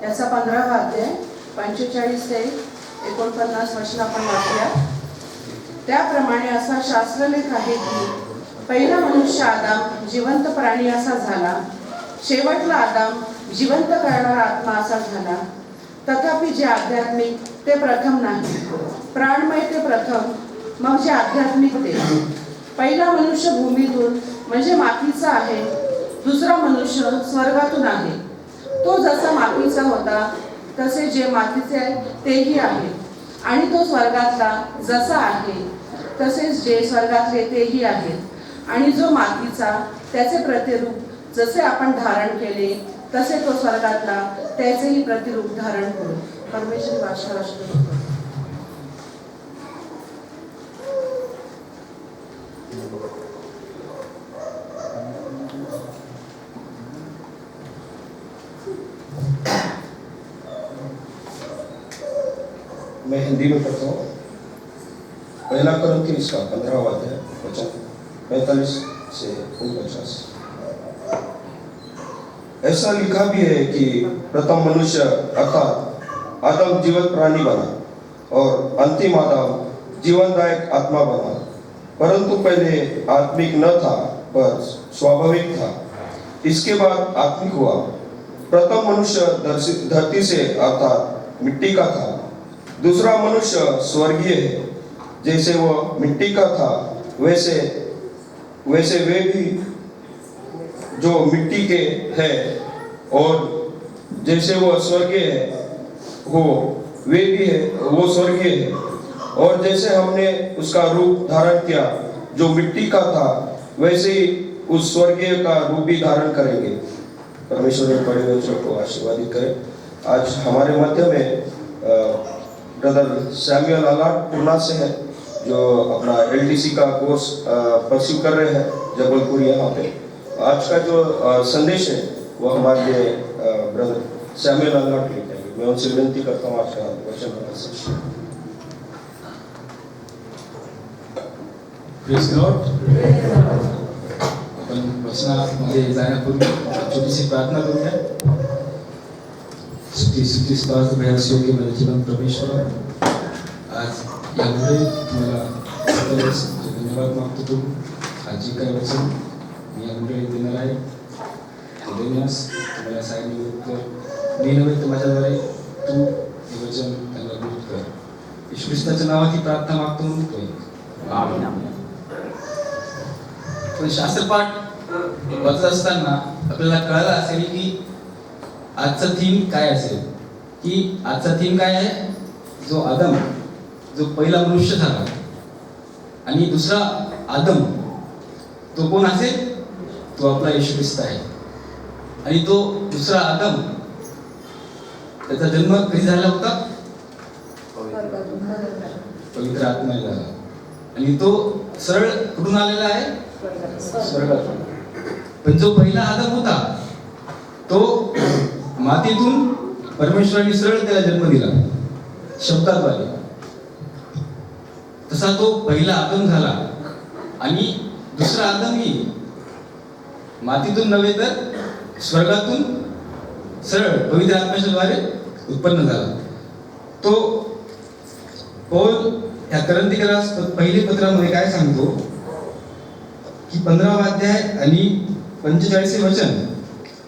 याचा 15वा अध्याय 45 ते 49 वचन आपण वाचूया। त्याप्रमाणे असा शास्त्रलेख आहे की पहिला मनुष्य आदाम जिवंत प्राणी असा झाला, शेवटला आदाम जिवंत करणारा आत्मा असा झाला। तथापि जे आध्यात्मिक ते प्रथम नाही, प्राणमय ते प्रथम, मग जे आध्यात्मिक ते। पहिला मनुष्य भूमीतून म्हणजे मातीचा आहे, दुसरा मनुष्य स्वर्गातून आहे। तो जसा मातीचा होता तसे जे मातीचे आहे तेही आहे, आणि तो स्वर्गातला जसा आहे तसेच जे स्वर्गातले तेही आहेत। आणि जो मातीचा त्याचे प्रतिरूप जसे आपण धारण केले तसे तो स्वर्गातला त्याचेही प्रतिरूप धारण करू। परमेश्वर भाषा असतो। मैं हिंदी में पढ़ता हूँ। पहला कुरिन्थी इसका 15वां अध्याय वचन 45 से 49। ऐसा लिखा भी है कि प्रथम मनुष्य अर्थात आदम जीवित प्राणी बना, और अंतिम आदम जीवनदायक आत्मा बना। परंतु पहले आत्मिक न था पर स्वाभाविक था, इसके बाद आत्मिक हुआ। प्रथम मनुष्य धरती से अर्थात मिट्टी का था, दूसरा मनुष्य स्वर्गीय है। जैसे वह मिट्टी का था वैसे वे भी जो मिट्टी के है, और जैसे वह स्वर्गीय है हो वे भी है वो स्वर्गीय है। और जैसे हमने उसका रूप धारण किया जो मिट्टी का था, वैसे ही उस स्वर्गीय का रूप भी धारण करेंगे। परमेश्वर ने बड़े वचनों को आशीर्वादित करें। आज हमारे मध्य में ब्रदर सैमुअल अलाट पूर्णा से है, जो अपना LTC का कोर्स परस्यू कर रहे हैं जबलपुर यहाँ पे। आज का जो संदेश है वो हमारे लिए ब्रदर सैमुअल अलाट लेके आएंगे। मैं उनसे विनती करता हूँ आज का वचन का। Praise God. आपण वचनामध्ये जाण्यापूर्वी छोटीशी प्रार्थना करूया। स्तुती स्तोत्र योग्य मेरे जीवन परमेश्वर, आज यामुळे तुम्हाला धन्यवाद मागतो। तू आज जे काही वचन मी या मंडळीत देणार आहे ते देण्यास तुम्हाला सांगितलं मी नव्हे तर माझ्याद्वारे तू हे वचन त्यांना दूर कर। येशू ख्रिस्ताच्या नावात ही प्रार्थना मागतो म्हणतोय आमीन। पण शास्त्रपाठ वाचत असताना आपल्याला कळालं असेल की आजचा थीम काय असेल, की आजचा थीम काय आहे, जो आदम, जो पहिला मनुष्य झाला आणि दुसरा आदम, तो कोण असेल, तो आपला येशू ख्रिस्त आहे। आणि तो दुसरा आदम, त्याचा जन्म कधी झाला होता, पवित्र आत्म्याने झाला। आणि तो सरळ कुठून आलेला आहे, स्वर्गातून। पण जो पहिला आदम होता तो मातीतून परमेश्वराने सरळ त्याला जन्म दिला शब्दाद्वारे। तसा तो पहिला आदम झाला आणि दुसरा आदमही मातीतून नव्हे तर स्वर्गातून सरळ पवित्र आत्म्याच्या द्वारे उत्पन्न झाला। तो पौल या करंथीकरास पहिले पत्रामध्ये काय सांगतो की 15वा अध्याय आणि 45 वचन,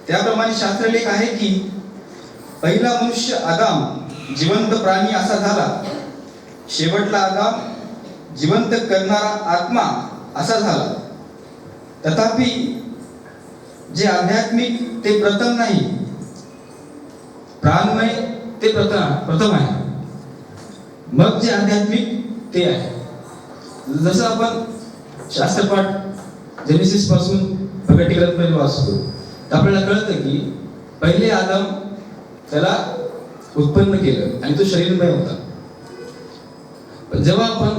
त्याप्रमाणे शास्त्रलेख आहे की पहिला मनुष्य आदाम जिवंत प्राणी असा झाला, शेवटला आदाम जिवंत करणारा आत्मा असा झाला। तथापि जे आध्यात्मिक ते प्रथम नाही, प्राणमय ते प्रथम आहे, मग जे आध्यात्मिक ते आहे। जसं आपण शास्त्रपाठ जेनेसिस पासून प्रकटीकरण वाचतो तर आपल्याला कळतं की पहिले आदम त्याला उत्पन्न केलं आणि तो शरीरमय होता। पण जेव्हा आपण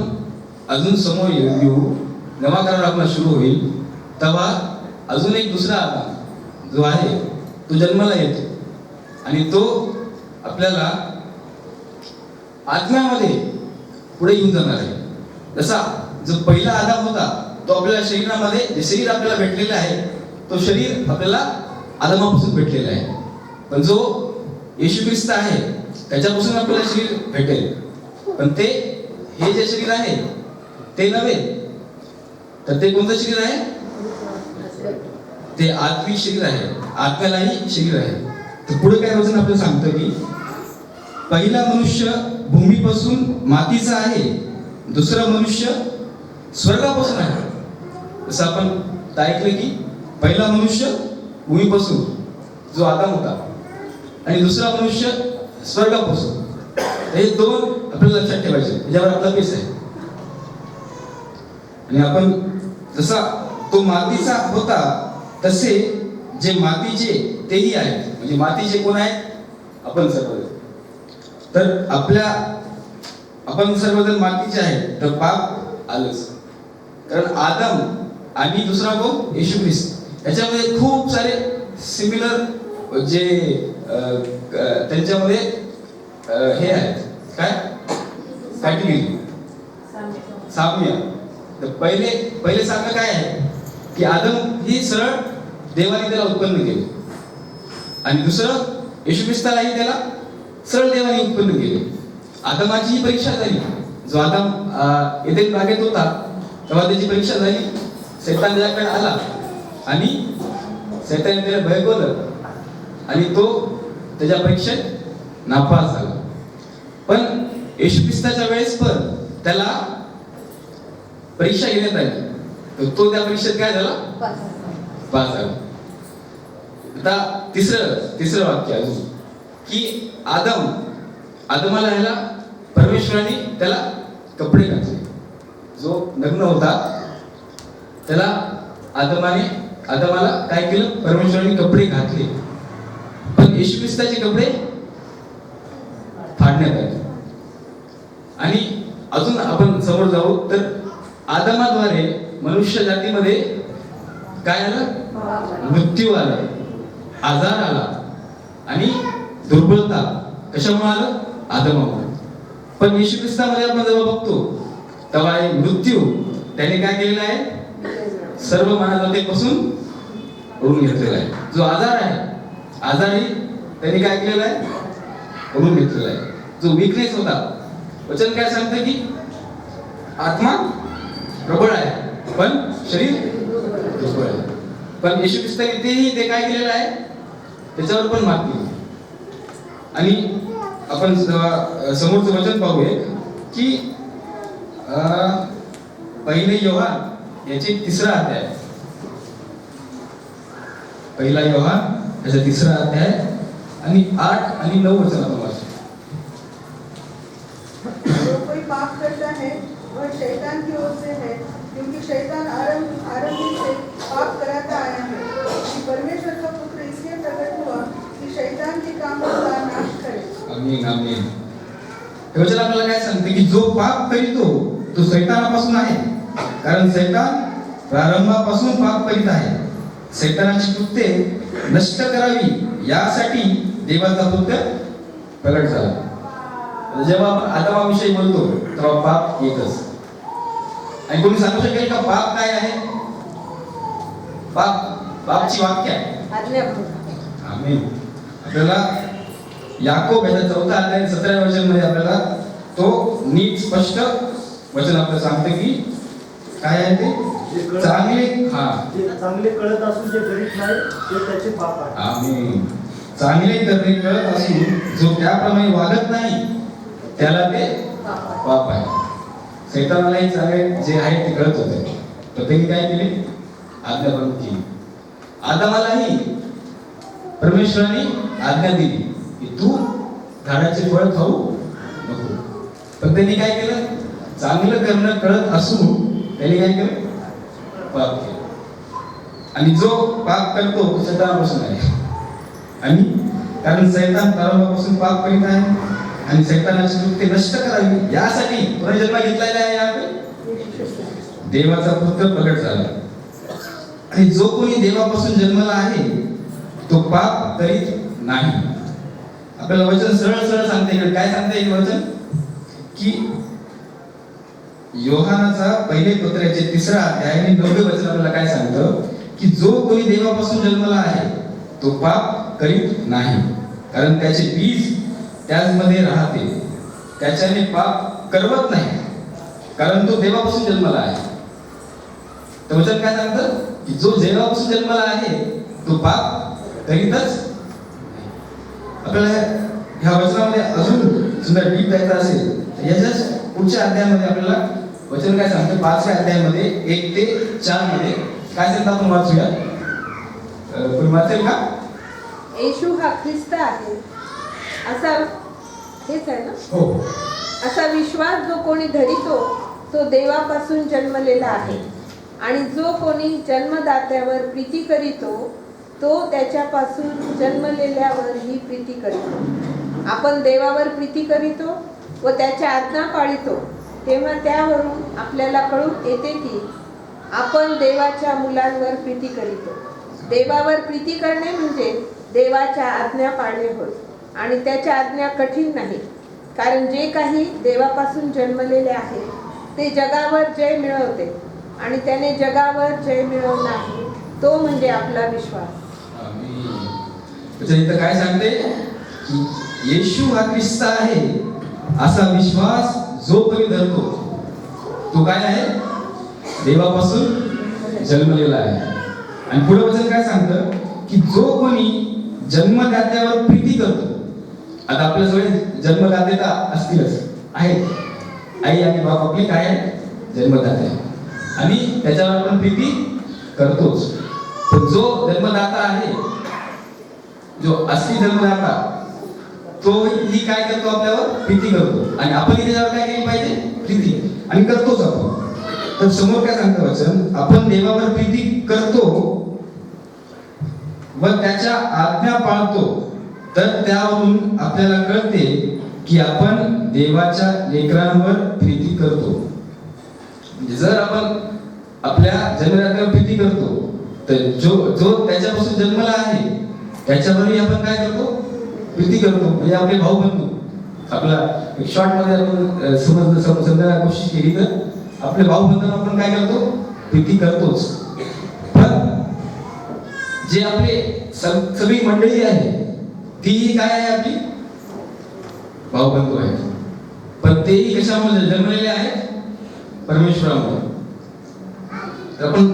अजून समोर येऊ, नवा करार आपला सुरू होईल, तेव्हा अजून एक दुसरा आदम जो आहे तो जन्माला येतो आणि तो आपल्याला आत्म्यामध्ये पुढे घेऊन जाणार आहे। जसा जो पहिला आदम होता तो आपल्याला शरीरामध्ये, जे शरीर आपल्याला भेटलेलं आहे तो शरीर आपल्याला आदमापासून भेटलेला आहे। पण जो येशू ख्रिस्त आहे त्याच्यापासून आपल्याला शरीर भेटेल, पण ते हे जे शरीर आहे ते नव्हे, तर ते कोणतं शरीर आहे, ते आत्मिक शरीर आहे, आत्म्यालाही शरीर आहे। तर पुढे काय वचन आपल्याला सांगतं की पहिला मनुष्य भूमीपासून मातीचा आहे, दुसरा मनुष्य स्वर्गापासून आहे। जसं आपण ऐकलं की पहिला मनुष्य भूमीपासून जो आदम होता आणि दुसरा मनुष्य स्वर्गापासून, हे दोन आपल्याला लक्षात ठेवायचे, याच्यावर आपला बेस आहे। आणि आपण जसा तो मातीचा होता तसे जे मातीचे तेही आहेत, म्हणजे मातीचे कोण आहेत, आपण सर्व। तर आपण सर्वजण मातीचे आहेत, तर पाप आलंच, कारण आदम आणि दुसरा कोण, येशू ख्रिस्त। याच्यामध्ये खूप सारे सिमिलर जे त्यांच्यामध्ये हे आहेत, काय कॅटेगरी, साम्य। तर पहिले साम्य काय आहे की आदम ही सरळ देवाने त्याला उत्पन्न केले आणि दुसरं येशू ख्रिस्तालाही त्याला सरळ देवाने उत्पन्न केले। आदमाची ही परीक्षा झाली, जो आदम एदेन बागेत होता तेव्हा त्याची परीक्षा झाली, शैतान त्याच्याकडे आला आणि शैताने त्याला भयकवलं आणि तो त्याच्या परीक्षेत नापास झाला। पण येशू ख्रिस्ताच्या वेळेस पण त्याला परीक्षा घेण्यात आली, तर तो त्या परीक्षेत काय झाला, पास झाला। आता तिसरं वाक्य अजून की आदमाला ह्याला परमेश्वराने त्याला कपडे घातले, जो नग्न होता त्याला आदमाला काय केलं, परमेश्वराने कपडे घातले। पण येशू ख्रिस्ताचे कपडे फाडण्यात आले आणि अजून आपण समोर जाऊ तर आदमाद्वारे मनुष्य जातीमध्ये काय आलं? मृत्यू आलं, आजार आला आणि दुर्बलता कशामुळे आलं? आदमामुळे. पण येशू ख्रिस्तामध्ये आपण जेव्हा बघतो तेव्हा मृत्यू त्याने काय केलेला आहे? सर्व मानवतेपासून ओढून घेतलेला आहे. जो आजार आहे, आजारही त्याने काय केलेला आहे? ओढून घेतलेला आहे. जो वीकनेस होता, वचन काय सांगतं की आत्मा प्रबळ आहे पण शरीर दुर्बळ आहे. पण येशू ख्रिस्ताने तेही ते काय केलेलं आहे? त्याच्यावर पण मात केली. आणि आपण समोरचं वचन पाहूया की पहिले योहान याचे 3रा अध्याय, पहिला योहान याचा 3रा अध्याय आणि 8 आणि 9 वचन आपण वाचू. जो कोई पाप करता है वह शैतान की ओर से है, क्योंकि शैतान आरंभ से पाप कराता आया है कि परमेश्वर का पुत्र इसलिए प्रकट हुआ कि शैतान के कामों का नाश करे. आमीन आमीन. हे वचन आपल्याला काय सांगते की जो पाप करीतो तो शैतानापासून आहे, कारण शैतान प्रारंभापासून पाप करीत आहे. शैतानाची कृत्ये नष्ट करावी यासाठी देवाचा पुत्र प्रकट झाला. जेव्हा आपण आदमाविषयी बोलतो तेव्हा पाप एकच. आणि कोणी सांगू शकेल का पाप काय आहे? पापची वाक्य आहे आमीन. आपल्याला याकोब याचा 4था अध्याय 17व्या वचनामध्ये आपल्याला तो नीट स्पष्ट वचन आपल्याला सांगते की काय आहे ते? चांगले कळत असून जे करीत नाही ते त्याचे पाप आहे. आमीन. चांगले करणे कळत असून जो त्याप्रमाणे वागत नाही त्याला ते पाप आहे. शैतानालाही चांगले जे आहे ते कळत होते, तर त्यांनी काय केले? आज्ञाभंग केली. आदमालाही परमेश्वराने आज्ञा दिली की तू झाडाचे फळ खाऊ नको. पण त्यांनी काय केलं? चांगलं करणं कळत असून त्यांनी काय केलं? पाप केलं. आणि जो पाप करतो तो शैतानापासून आहे. आणि कारण शैतान प्रारंभापासून पाप करीत आहे आणि शैतानाची कृत्ये नष्ट करावी यासाठी पुनर्जन्म घेतलेला आहे. आपण देवाचा पुत्र प्रगट झाला. आणि जो कोणी देवापासून जन्मला आहे तो पाप करीत नाही. आपल्याला वचन सरळ सरळ सांगते. इकडे काय सांगते हे वचन? की योहानाचा पहिले पत्राचे 3रा अध्याय आणि 9वे वचन आपल्याला काय सांगतं की जो कोणी देवापासून जन्मला आहे तो पाप करीत नाही, कारण त्याचे बीज त्याचमध्ये राहते. त्याच्याने पाप करवत नाही, कारण तो देवापासून जन्मला आहे. तर वचन काय सांगतं की जो देवापासून जन्मला आहे तो पाप करीतच. आपल्याला ह्या वचनामध्ये अजून सुद्धा डीप जायचं असेल तर याच्याच पुढच्या अध्यायामध्ये आपल्याला वचन काय सांगतं? 5व्या अध्यायामध्ये 1 ते 4 मध्ये काय सांगतं आपण वाचूया. कोणी वाचेल का? येशू हा ख्रिस्त आहे असा, हेच आहे ना? हो. असा विश्वास जो कोणी धरितो तो देवापासून जन्मलेला आहे, आणि जो कोणी जन्मदात्यावर प्रीती करीतो तो त्याच्यापासून जन्मलेल्यावर ही प्रीती करीतो. आपण देवावर प्रीती करीतो व त्याच्या आज्ञा पाळितो, तेव्हा त्यावरून आपल्याला कळून येते की आपण देवाच्या मुलांवर प्रीती करीतो. देवावर प्रीती करणे म्हणजे देवाच्या आज्ञा पाळणे होय. आणि त्याच्या आज्ञा कठीण नाही, कारण जे काही देवापासून जन्मलेले आहे ते जगावर जय मिळवते, आणि त्याने जगावर जय मिळवला आहे तो म्हणजे आपला विश्वास. आमीन. इथं काय सांगते की येशू हा ख्रिस्त आहे असा विश्वास जो कोणी धरतो तो काय आहे? देवापासून जन्मलेला आहे. आणि पुढे वचन काय सांगतं की जो कोणी जन्मदात्यावर प्रीती करतो. आता आपल्या सगळे जन्मदाते असतीलच आहेत. आई आणि बाप आपले काय आहे? जन्मदाते, आणि त्याच्यावर आपण प्रीती करतोच. पण जो जन्मदाता आहे, जो असली जन्मदाता, तो ही काय करतो? आपल्यावर प्रीती करतो. आणि आपण त्याच्यावर काय केली पाहिजे? प्रीती. आणि करतोच आपण. तर समोर काय सांगतं वचन? आपण देवावर प्रीती करतो व त्याच्या आज्ञा पाळतो, तर त्यावरून आपल्याला कळते की आपण देवाच्या लेकरांवर प्रीती करतो. म्हणजे जर आपण आपल्या जन्मदात्यावर प्रीती करतो तर जो त्याच्यापासून जन्मला आहे त्याच्यावरही आपण काय करतो, प्रीती करतो. म्हणजे आपले भाऊ बंधू, आपला एक शॉर्ट मध्ये आपण समजायला कोशिश केली तर आपले भाऊ बंधूंना आपण काय करतो, प्रीती करतोच. पण जे आपले सगळी मंडळी आहे तीही काय आहे, आपली भाऊ बंधू आहेत. पण तेही कशामुळे जन्मलेले आहेत, परमेश्वरामुळे. तर आपण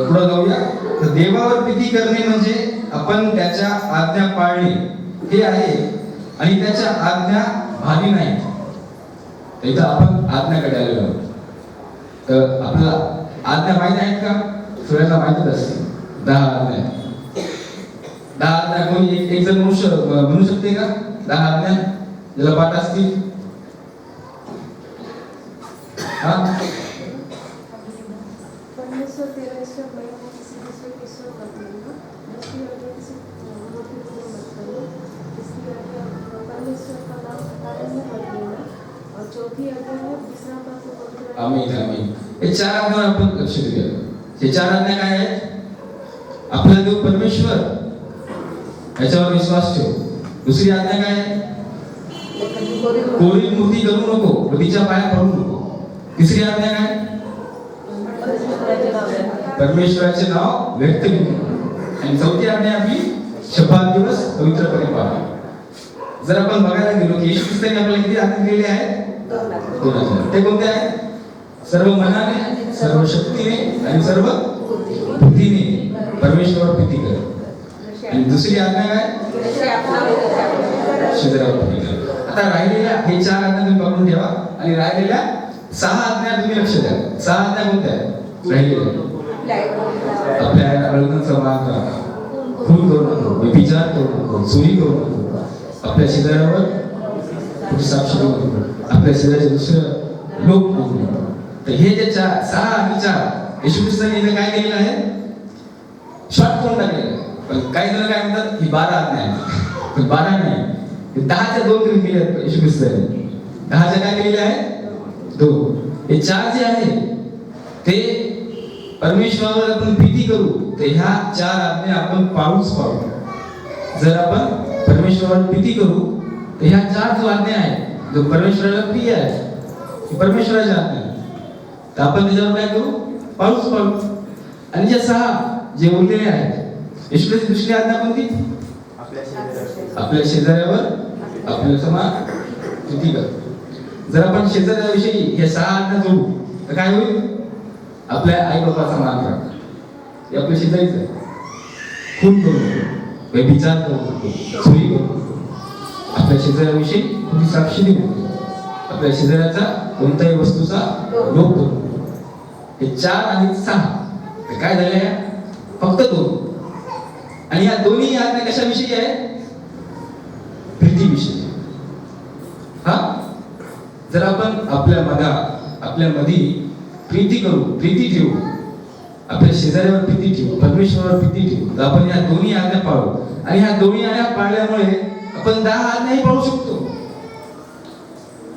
पुढे जाऊया. तर देवावर प्रीती करणे म्हणजे आपण त्याच्या आज्ञा पाळणे हे आहे आणि त्याच्या आज्ञा भारी नाही. इथं आपण आज्ञाकडे आलेलो आहोत. तर आपल्याला आज्ञा माहिती आहेत का? सगळ्यांना माहितीच असते 10 आज्ञा. 10 आज्ञा कोणी एक जण म्हणू शकते का? 10 आज्ञा ज्याला पाठ असतील. हा, परमेश्वर तेरा ईश्वर मैं हूँ, किसी दूसरे को ईश्वर मत लेना, जिसकी वजह से मूर्ति पूजा मत करो, इसकी आज्ञा परमेश्वर का नाम कारण में मत लेना, और चौथी आज्ञा है विश्राम का तो पवित्र आमीन. हे 4 आज्ञावर आपण लक्ष देऊया. हे 4 आज्ञा काय आहेत? आपला देव परमेश्वर याच्यावर विश्वास ठेव. दुसरी आज्ञा काय आहे? कोरी मूर्ती करू नको, नदीच्या पाया पडू नको. तिसरी आज्ञा काय? परमेश्वराचे नाव व्यक्त करू. आणि चौथी आज्ञा आपली शब्दात दिवस पवित्रपणे पाळा. जर आपण बघायला गेलो की येशू ख्रिस्ताने आपल्याला किती आज्ञा दिलेले आहेत? 2 आज्ञा. ते कोणते आहेत? सर्व मनाने, सर्व शक्तीने आणि सर्व बुद्धीने परमेश्वरावर प्रीती कर. आणि दुसरी आज्ञा काय? शेजाऱ्यावर प्रीती कर. आता राहिलेल्या हे 4 आज्ञा तुम्ही पकडून ठेवा आणि राहिलेल्या 6 आज्ञा तुम्ही लक्ष द्या. 6 आज्ञा कोणत्या आहेत राहिलेल्या? आपल्या आईवडिलांचा मान करा, खून करू नको, व्यभिचार करू नको, चोरी करू नको, आपल्या शेजाऱ्यावर कुठे साक्षी देऊ नको, आपल्या शेजारचे दुसरं लोक बोलू नको. तर हे जे 6 आणि 4 येशू ख्रिस्ताने इथे काय केलेलं आहे? शॉर्ट करून टाकलेलं आहे. पण काही जण काय म्हणतात ही 12 आज्ञा आहे. पण 12 नाही, 10च्या 2 तरी केले आहेत येशू ख्रिस्ताने. 10च्या काय केलेल्या आहेत? 2. हे 4 जे आहे ते परमेश्वरावर आपण प्रीती करू तर ह्या 4 आज्ञा आपण पाळूच पाळू. जर आपण परमेश्वरावर प्रीती करू तर ह्या 4 जो आज्ञा आहे जो परमेश्वराला प्रिय आहे परमेश्वराच्या आज्ञा, तर आपण त्याच्यावर काय करू? पाळूच पाळू. आणि ज्या 6 जे उरलेले आहेत येशूची दुसरी आज्ञा कोणती? आपल्या शेजाऱ्यावर आपल्या समान प्रीती कर. जर आपण शेजाऱ्याविषयी हे 6 आज्ञा जोडू तर काय होईल? आपल्या आई बाबाचा मान राखा, हे आपल्या शेजारीच आहे. खून करू नको, व्यभिचार करू नको, चोरी करू नको, आपल्या शेजाऱ्याविषयी कुठली साक्षी देऊ नको, आपल्या शेजाऱ्याचा कोणत्याही वस्तूचा लोभ करू नको. हे 4 आणि 6 तर काय झाले? फक्त 2. आणि या दोन्ही आज्ञा कशाविषयी आहे? प्रीतीविषयी. हा, जर आपण आपल्या मध्ये प्रीती करू, प्रीती ठेवू, आपल्या शेजाऱ्यावर प्रीती ठेवू, परमेश्वरावर प्रीती ठेवू, तर आपण या दोन्ही आज्ञा पाळू. आणि ह्या दोन्ही आज्ञा पाळल्यामुळे आपण 10 आज्ञाही पाळू शकतो.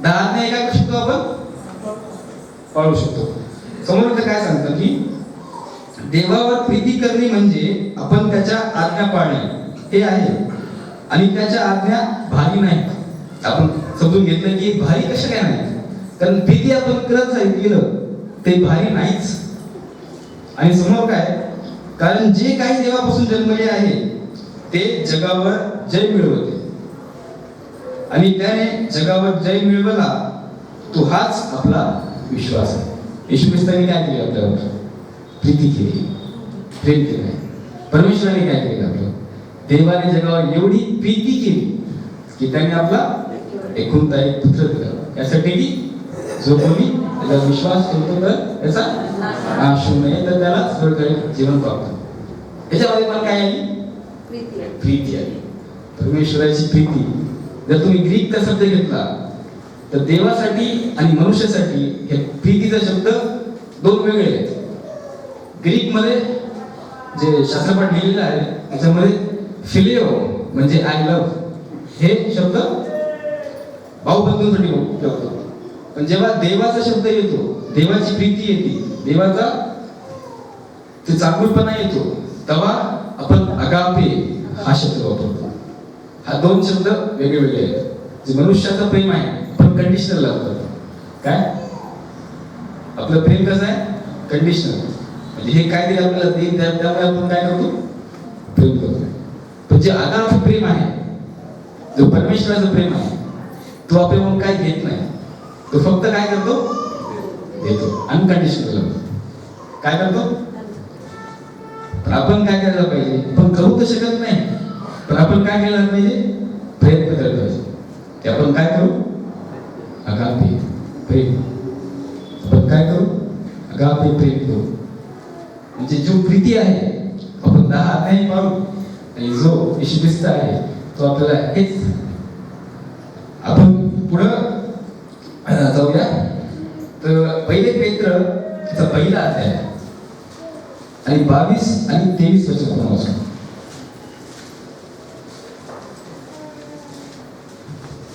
10 आज्ञा काय करू शकतो? आपण पाळू शकतो. समोर काय सांगतं की देवावर प्रीती करणे म्हणजे आपण त्याच्या आज्ञा पाळणे हे आहे. आणि त्याच्या आज्ञा भारी नाही. आपण समजून घेतलं की भारी कशा काय नाही, कारण प्रीती आपण करत गेलं ते भारी नाहीच. आणि समोर काय? कारण जे काही देवापासून जन्मले आहे ते जगावर जय मिळवते आणि त्याने जगावर जय मिळवला तो हाच आपला विश्वास आहे. येशू ख्रिस्ताने काय केले? आपल्यावर प्रीती केली, प्रेम केले. परमेश्वराने काय केलं? आपलं देवाने जगावर एवढी प्रीती केली की त्याने आपला एकुलता एक पुत्र दिला, यासाठी की जो कोणी त्याचा विश्वास ठेवतो तर त्याचा नाश होऊ नये, तर त्याला स्वर्गीय जीवन प्राप्त. याच्यामध्ये पण काय आली? प्रीती आली, परमेश्वराची प्रीती. जर तुम्ही ग्रीकचा शब्द घेतला तर देवासाठी आणि मनुष्यासाठी हे प्रीतीचा शब्द 2 वेगळे आहेत. ग्रीक मध्ये जे शास्त्रपाठ लिहिलेला आहे त्याच्यामध्ये फिलिओ म्हणजे आय लव्ह हे शब्द भावबंधूंसाठी उपयोग होतो. पण जेव्हा देवाचा शब्द येतो, देवाची प्रीती येते, देवाचा ते चांगुलपणा येतो, तेव्हा आपण अगापे हा शब्द वापरतो. हा दोन शब्द वेगळे वेगळे आहेत. जे मनुष्याचं प्रेम आहे आपण कंडिशनल लावतो. काय आपलं प्रेम कसं आहे? कंडिशनल. म्हणजे हे काय दिलं आपल्याला ते त्यामुळे आपण काय करतो? प्रेम करतो. पण जे अगाप प्रेम आहे, जो परमेश्वराचं प्रेम आहे, तो आपल्याकडून काय घेत नाही. तो फक्त काय करतो? देतो. अनकंडिशनल. काय करतो? पण आपण काय करायला पाहिजे? आपण करू तर शकत नाही, पण आपण काय केलं पाहिजे? प्रयत्न करायला पाहिजे की आपण काय करू? अगापे प्रेम. आपण काय करू? अगापे प्रेम करू. म्हणजे जो प्रीती आहे आपण 10 अध्याय पाहू, आणि जो येशू ख्रिस्त आहे तो आपल्याला हेच. आपण पुढं जाऊया. तर पहिले पेत्र त्याचा पहिला अध्याय आणि 22 आणि 23 वचन आपण वाचू.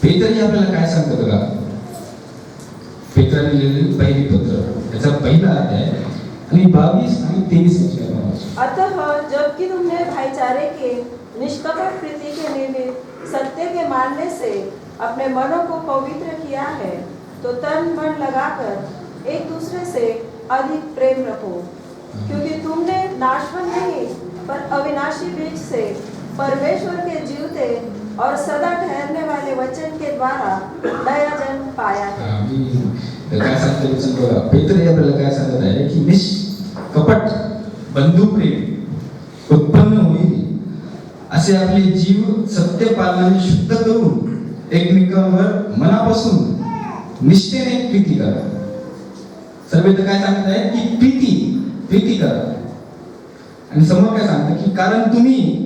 पेत्रही आपल्याला काय सांगतं बघा. पेत्राने लिहिलेली पहिली पत्र त्याचा पहिला अध्याय आणि 22 आणि 23 वचन आपण वाचू. अतः जबकि तुमने भाईचारे के निष्कपट प्रीति के निमित्त सत्य के मानने से अपने मनों को पवित्र किया है, तो तन मन लगाकर एक दूसरे से अधिक प्रेम रखो, क्योंकि तुमने नाशवान नहीं पर अविनाशी बीज से परमेश्वर के जीवते और सदा ठहरने वाले वचन के द्वारा नया जन्म पाया है. काय सांगते वचन बघा. पेत्र आपल्याला काय सांगत आहे की निष्कपट बंधू प्रेम उत्पन्न होईल असे आपले जीव सत्य पालनाने शुद्ध करून एकमेकांवर मनापासून निष्ठेने प्रीती करा. सर्व इथं काय सांगत आहे की प्रीती करा. आणि समोर काय सांगतं की कारण तुम्ही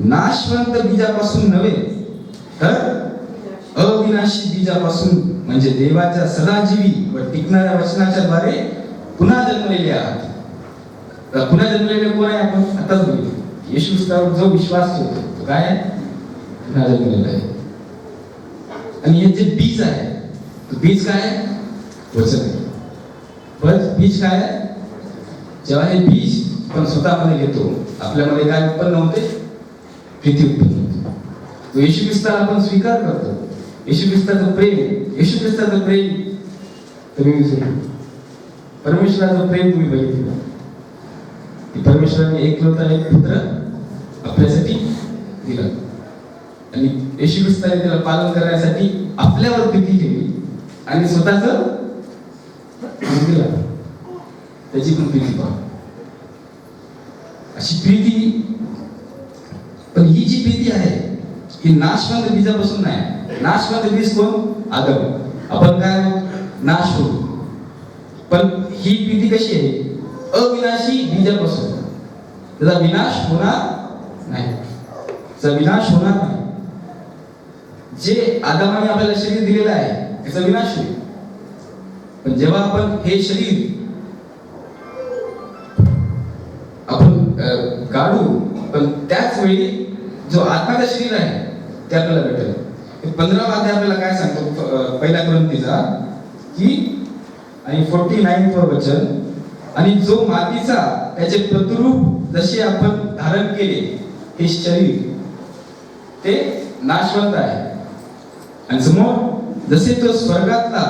नाशवंत बीजापासून नव्हे तर अविनाशी बीजापासून म्हणजे देवाच्या सदाजीवी व टिकणाऱ्या वचनाच्या द्वारे पुन्हा जन्मलेले आहात. पुन्हा जन्मलेले कोण आहे? आपण आताच बघितलं. येशू ख्रिस्तावर जो विश्वास ठेवतो तो काय आहे? पुन्हा जन्मलेला आहे. आणि हे जे बीज आहे, तो बीज काय आहे? वचन आहे. पण बीज काय आहे? जेव्हा हे बीज आपण स्वतःमध्ये घेतो, आपल्यामध्ये काय उत्पन्न होते? प्रीती उत्पन्न होते. तो येशू ख्रिस्ताला आपण स्वीकार करतो. येशू ख्रिस्ताचं प्रेम तुम्ही विसरू. परमेश्वराचं प्रेम तुम्ही बघितलं की परमेश्वराने एकलौता एक पुत्र आपल्यासाठी दिला आणि येशू ख्रिस्ताने त्याला पालन करण्यासाठी आपल्यावर प्रीती केली आणि स्वतःचं दिला. त्याची पण प्रीती पहा. अशी प्रीती. पण ही जी प्रीती आहे ही नाशवंत बीजापासून नाही. नाशवंत बीज कोण? आदम. आपण काय नाश होऊ. पण ही प्रीती कशी आहे? अविनाशी बीजापासून. त्याचा विनाश होणार नाही. त्याचा विनाश होणार नाही. जे आदामाने आपल्याला शरीर दिलेलं आहे त्याचा विनाश होईल. पण जेव्हा आपण हे शरीर आपण काढू, पण त्याच वेळी जो आत्म्याचं शरीर आहे ते आपल्याला भेटेल. 15वा अध्याय आपल्याला काय सांगतो? पहिल्या कोरिंथीचा की आणि 49 वचन, आणि जो मातीचा त्याचे प्रतिरूप जसे आपण धारण केले हे शरीर ते नाशवंत आहे, आणि समोर जसे तो स्वर्गातला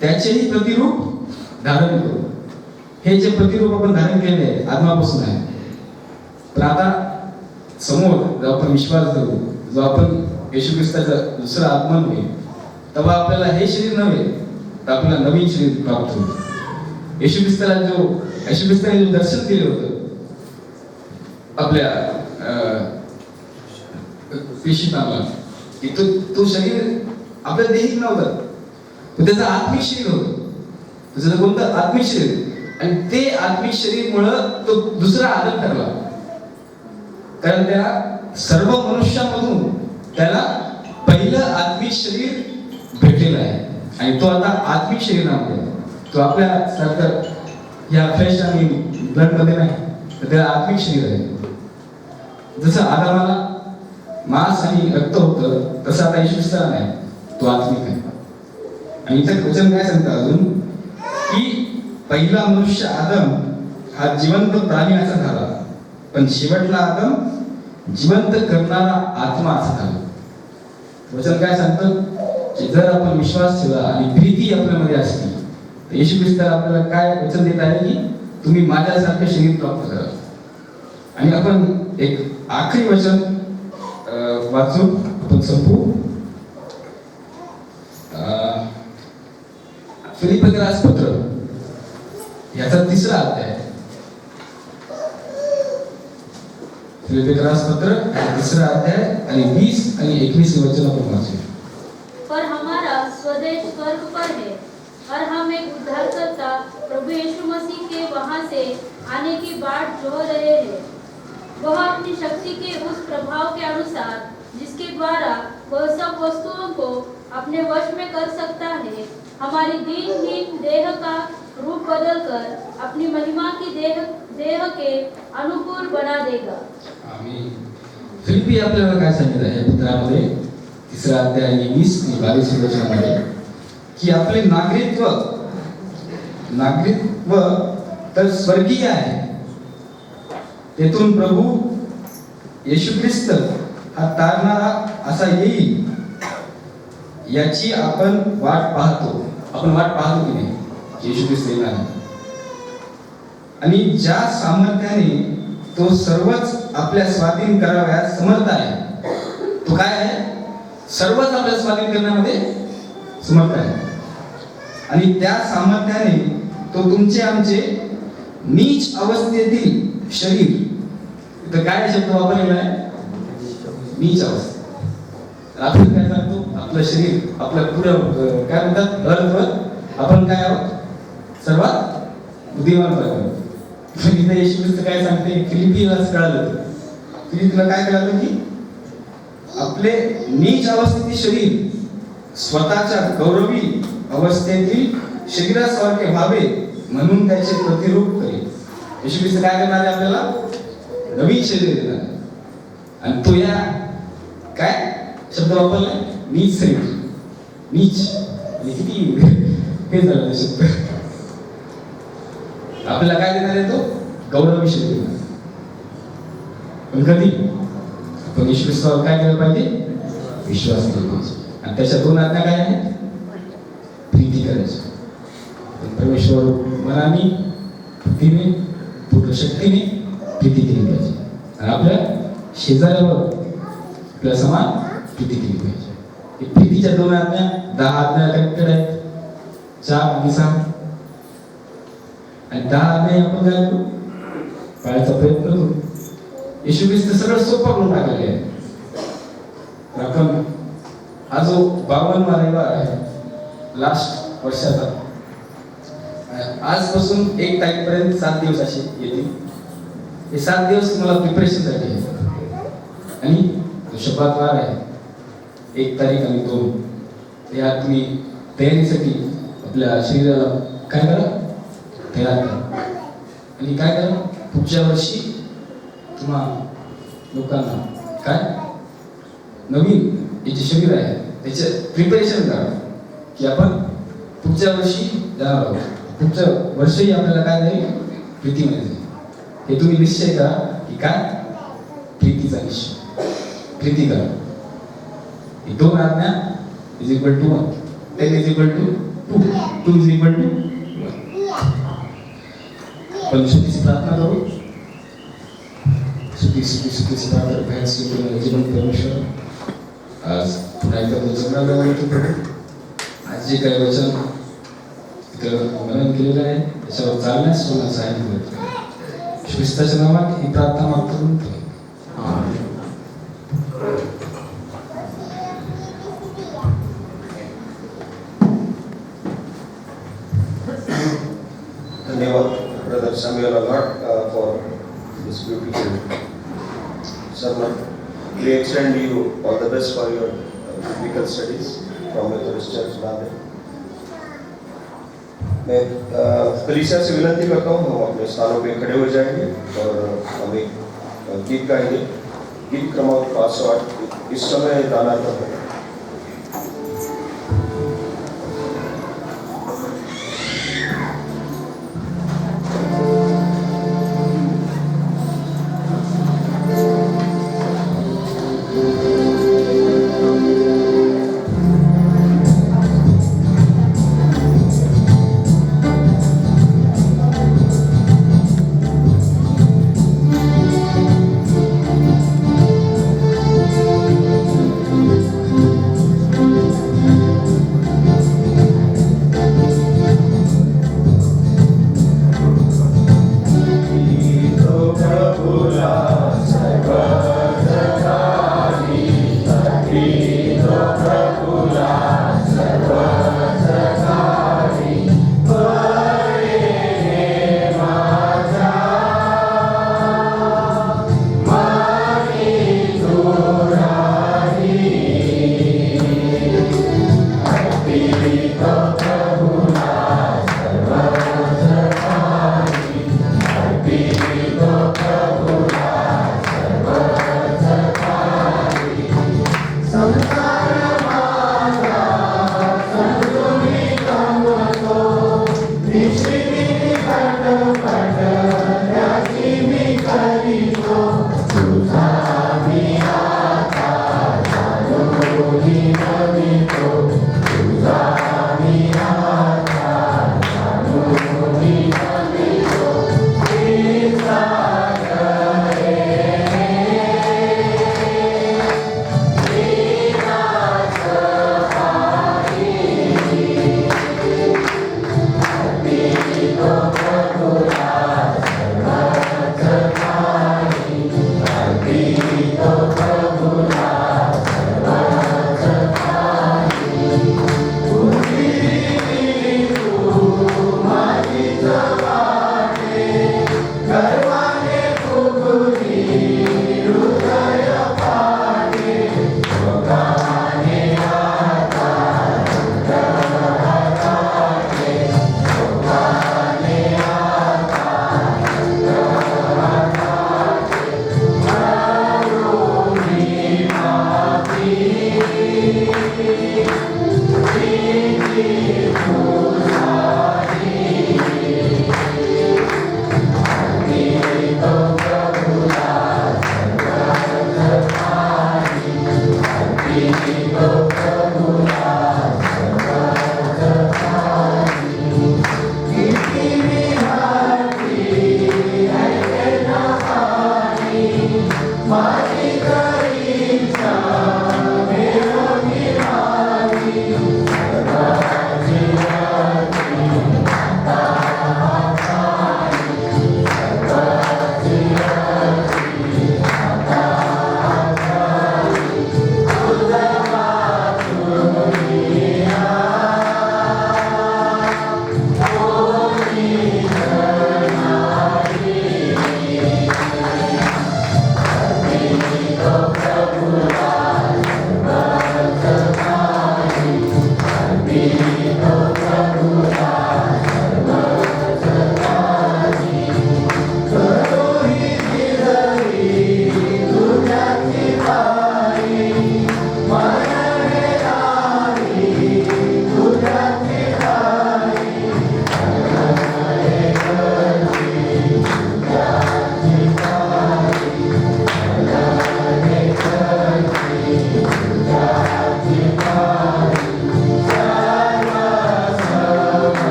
त्याचेही प्रतिरूप धारण करू. हे जे प्रतिरूप आपण धारण केले आहे आत्मापासून आहे. पण आता समोर जेव्हा आपण विश्वास धरू, जो आपण येशू ख्रिस्ताचा दुसरा आगमन होईल, तेव्हा आपल्याला हे शरीर नव्हे तर आपल्याला नवीन शरीर प्राप्त होईल. येशू ख्रिस्ताने जो दर्शन केलं होतं आपल्या पेशीताला, की तो शरीर आपल्या देहिक नव्हतं, तो त्याचं आत्मिक शरीर होतं. त्याचं कोणतं? आत्मिक शरीर. आणि ते आत्मिक शरीर मुळे तो दुसरा आदम ठरला, कारण त्या सर्व मनुष्यामधून त्याला पहिलं आत्मिक शरीर भेटलेलं आहे. आणि तो आता आत्मिक शरीर आहे. तो आपल्या सारखं या फ्लेश आणि ब्लड मध्ये नाही, तर त्याला आत्मिक शरीर आहे. जसं आदामाला मांस आणि रक्त होतं तसं आता येशू ख्रिस्ताला नाही, तो आत्मिक आहे. आणि इथं वचन काय सांगतं अजून की पहिला मनुष्य आदम हा जिवंत प्राणी असा झाला, पण शेवटला आदम जिवंत करणारा आत्मा असा झाला. वचन काय सांगतं की जर आपण विश्वास ठेवला आणि प्रीती आपल्यामध्ये असली तर येशू ख्रिस्त आपल्याला काय वचन देत आहे की तुम्ही माझ्यासारखे शरीर प्राप्त करा. आणि आपण एक आखरी वचन वाचून आपण संपू. फिलिप्पीयस पत्र याचा 3रा अध्याय. फिलिप्पीयस पत्र 3रा अध्याय आणि 20 आणि 21 वचन आपण वाचू. पर हमारा स्वदेश स्वर्ग पर है और हम एक उद्धारकर्ता प्रभु यीशु मसीह के वहां से आने की बाट जो रहे हैं. वह अपनी शक्ति के उस प्रभाव के अनुसार जिसके द्वारा वह सब वस्तुओं को अपने वश में कर सकता है, हमारी दीनहीन देह का रूप बदलकर अपनी महिमा की देह के अनुकूल बना देगा. आमीन. फिलिप्पी आपल्याला काय सांगितलं आहे पत्रामध्ये 3रा अध्याय आणि 20 आणि 22 वचनामध्ये की आपले नागरिकत्व तर स्वर्गीय आहे. तेथून प्रभू येशू ख्रिस्त हा तारणारा असा येईल याची आपण वाट पाहतो. आपण वाट पाहतो की नाही येशू ख्रिस्त येणार आहे. आणि ज्या सामर्थ्याने तो सर्वच आपल्या स्वाधीन करावयास समर्थ आहे. तो काय आहे? सर्वच आपल्या स्वाधीन करण्यामध्ये समर्थ आहे. आणि त्या सामर्थ्याने तो तुमचे आमचे नीच अवस्थेतील शरीर, इथं काय शब्द वापरलेला आहे? नीच अवस्था. आपण काय सांगतो आपलं शरीर आपलं पुढं काय म्हणतात अर्थ आपण काय आहोत? सर्वात बुद्धिमान प्रकार. पण इथे येशू ख्रिस्त काय सांगते? फिलिप्पीलाच कळालं. फिलिप्पीला काय कळालं की आपले नीच अवस्थेतील शरीर स्वतःच्या गौरवी अवस्थेतील शरीरासारखे व्हावे म्हणून त्याचे प्रतिरूप करेल. येशू ख्रिस्त काय करणार आहे? आपल्याला नवीन शरीर देणार. आणि तो या काय शब्द वापरलाय? नीच शरीर. नीच किती हे झालं शब्द. आपल्याला काय देणार आहे? तो गौरवी शरीर देणार. पण कधी आपण येशू ख्रिस्तावर काय केलं पाहिजे? विश्वास केला पाहिजे. आणि त्याच्या 2 आज्ञा काय आहेत? प्रीती करायची. परमेश्वर मनाने भक्तीने पूर्ण शक्तीने प्रीती केली पाहिजे. आणि आपल्या शेजाऱ्यावर आपल्या समान प्रीती केली पाहिजे. प्रीतीच्या 2 आज्ञा 10 आज्ञा कनेक्टेड आहेत. 4 आणि 6 आणि 10 आज्ञा आपण काय करू? पाळायचा प्रयत्न करू. येशू ख्रिस्त सगळं सोपं करून टाकलेलं आहे. आपण हा जो 52वा रविवार आहे लास्ट वर्षाचा, आजपासून 1 तारीखपर्यंत 7 दिवस असे येतील. हे 7 दिवस तुम्हाला प्रिपरेशनसाठी आहे. आणि शब्दात वार आहे 1 तारीख आणि 2. यात तुम्ही तयारीसाठी आपल्या शरीराला काय करा? तयार करा. आणि काय करा? पुढच्या वर्षी तुम्हा लोकांना काय नवीन जे शरीर आहे त्याचे प्रिपरेशन करा की आपण पुढच्या वर्षी जाणार आहोत. पुढचं वर्षही आपल्याला काय जाईल? प्रीतीमध्ये जाईल. हे तुम्ही निश्चय करा की काय? प्रीतीचा निश्चय. प्रीती करा. 2 आज्ञा is equal to 1. 10 is equal to 2. 2 is equal to 1. पण स्तुतीची प्रार्थना करू. स्तुतीची प्रार्थना भयास जीवन परमेश्वर आज पुन्हा एकदा तुझं नाव घेतो प्रभू. आज जे काही वचन मनन केलेलं आहे त्याच्यावर चालण्यास मला सहाय्य करतो. ख्रिस्ताच्या नावात ही प्रार्थना मागतो. धन्यवाद brother Samuel a lot for this beautiful sermon. We extend you all the best for your biblical studies from Methodist Church Nanded. मैं कलीसिया से विनती करता हूँ हम अपने स्थानों पे खड़े हो जाएंगे और हम एक गीत गाएंगे. गीत क्रमांक 508 इस समय दाना करते हैं.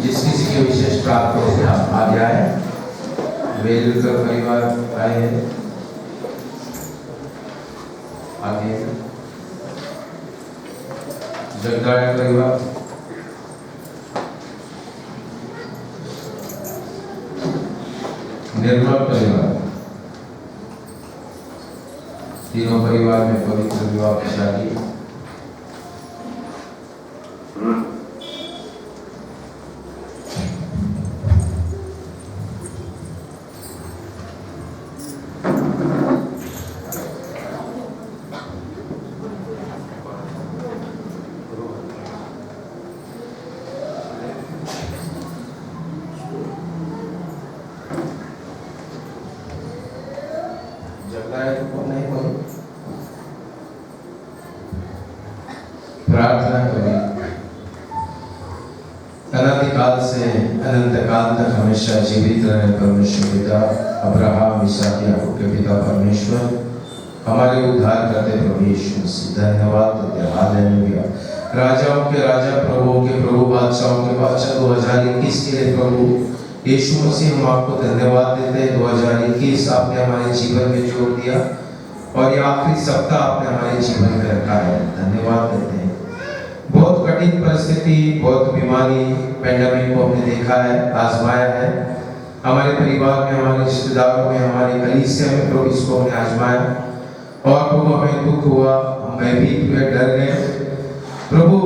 जिस किसी की विशेष प्रार्थना से आप आ जाए, वेलुकर परिवार आए हैं आगे, जगदाय परिवार, निर्मल परिवार, तीनों परिवार में पवित्र विवाह की शादी। प्रार्थना करें। अनादिकाल से अनंत काल तक हमेशा जीवित रहे परमेश्वर पिता, अब्राहम, इसहाक, याकूब के पिता परमेश्वर, हमारे उद्धार करते प्रभु यीशु मसीह, धन्यवाद देते हैं। हालेलुया। राजाओं के राजा, प्रभुओं के प्रभु, बादशाहों के बादशाह, 2021 के लिए प्रभु यीशु मसीह हम आपको धन्यवाद देते हैं। 2021 आपने हमारे जीवन में जोड़ दिया और ये आखिरी सप्ताह आपने हमारे जीवन में रखा है, धन्यवाद देते हैं। बहुत कठिन परिस्थिति, बहुत बीमारी, पैंडेमिक को हमने देखा है, आजमाया है हमारे परिवार में, हमारे रिश्तेदारों में, हमारे कलीसिया में, प्रभु इसको हमने आजमाया और प्रभु हमें दुख हुआ, हम भयभीत हुए, डर गए। प्रभु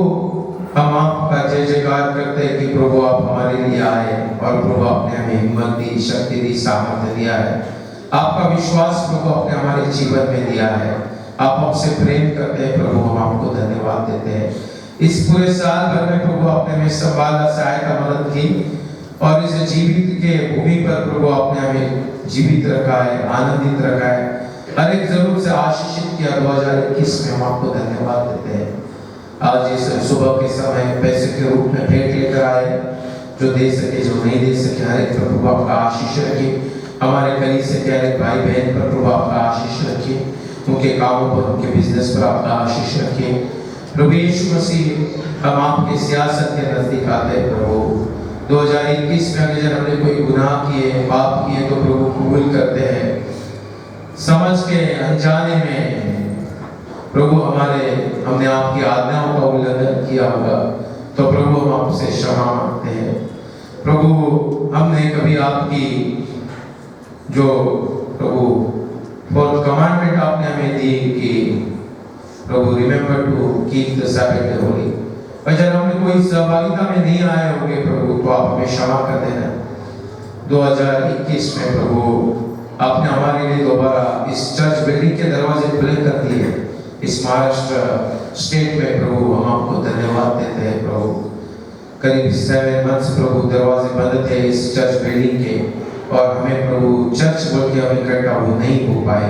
हम आपका जय जयकार करते हैं कि प्रभु आप हमारे लिए आए और प्रभु आपने हमें हिम्मत दी, शक्ति दी, सामर्थ्य दिया है। आपका विश्वास प्रभु आपने हमारे जीवन में दिया है। आप हमसे प्रेम करते हैं प्रभु, हम आपको धन्यवाद देते हैं। इस पूरे साल भर में प्रभु आपने हमें संभाला, सहायता, मदद की और इस जीवित के भूमि पर प्रभु आपने हमें जीवित रखा है, आनंदित रखा है, हर एक जरूरत से आशीषित किया। 2021 में हम आपको धन्यवाद देते हैं। आज इस सुबह के समय पैसे के रूप में भेंट लेकर आए, जो दे सके जो नहीं दे सके, हर एक पर प्रभु आपका आशीष रखिए। हमारे कलीसिया के हर एक भाई बहन पर प्रभु आपका आशीष रखिए, उनके कामों पर, उनके बिजनेस पर आपका आशीष रखिए। प्रभु यीशु मसीह, हम आपके सियासत के नजदीक आते हैं प्रभु। 2021 में अगर हमने कोई गुनाह किए, पाप किए तो प्रभु कबूल करते हैं। समझ के अनजाने में प्रभु हमने आपकी आज्ञाओं का उल्लंघन किया होगा तो प्रभु हम आपसे क्षमा मांगते हैं। प्रभु हमने कभी आपकी जो प्रभु फोर्थ कमांडमेंट आपने हमें दी कि प्रभु remember to keep the Sabbath holy, अगर हमने कोई सहभागिता में नहीं आए होंगे प्रभु तो आप हमें क्षमा कर देना। 2021 में प्रभु आपने हमारे लिए दोबारा इस चर्च बिल्डिंग के दरवाजे खुले कर दिए। इस महाराष्ट्र स्टेट में प्रभु हम आपको धन्यवाद देते हैं प्रभु। करीब 7 मंथ्स प्रभु दरवाजे बंद थे इस चर्च बिल्डिंग के और हमें प्रभु चर्च बोल के हम इकट्ठा वो नहीं हो पाए,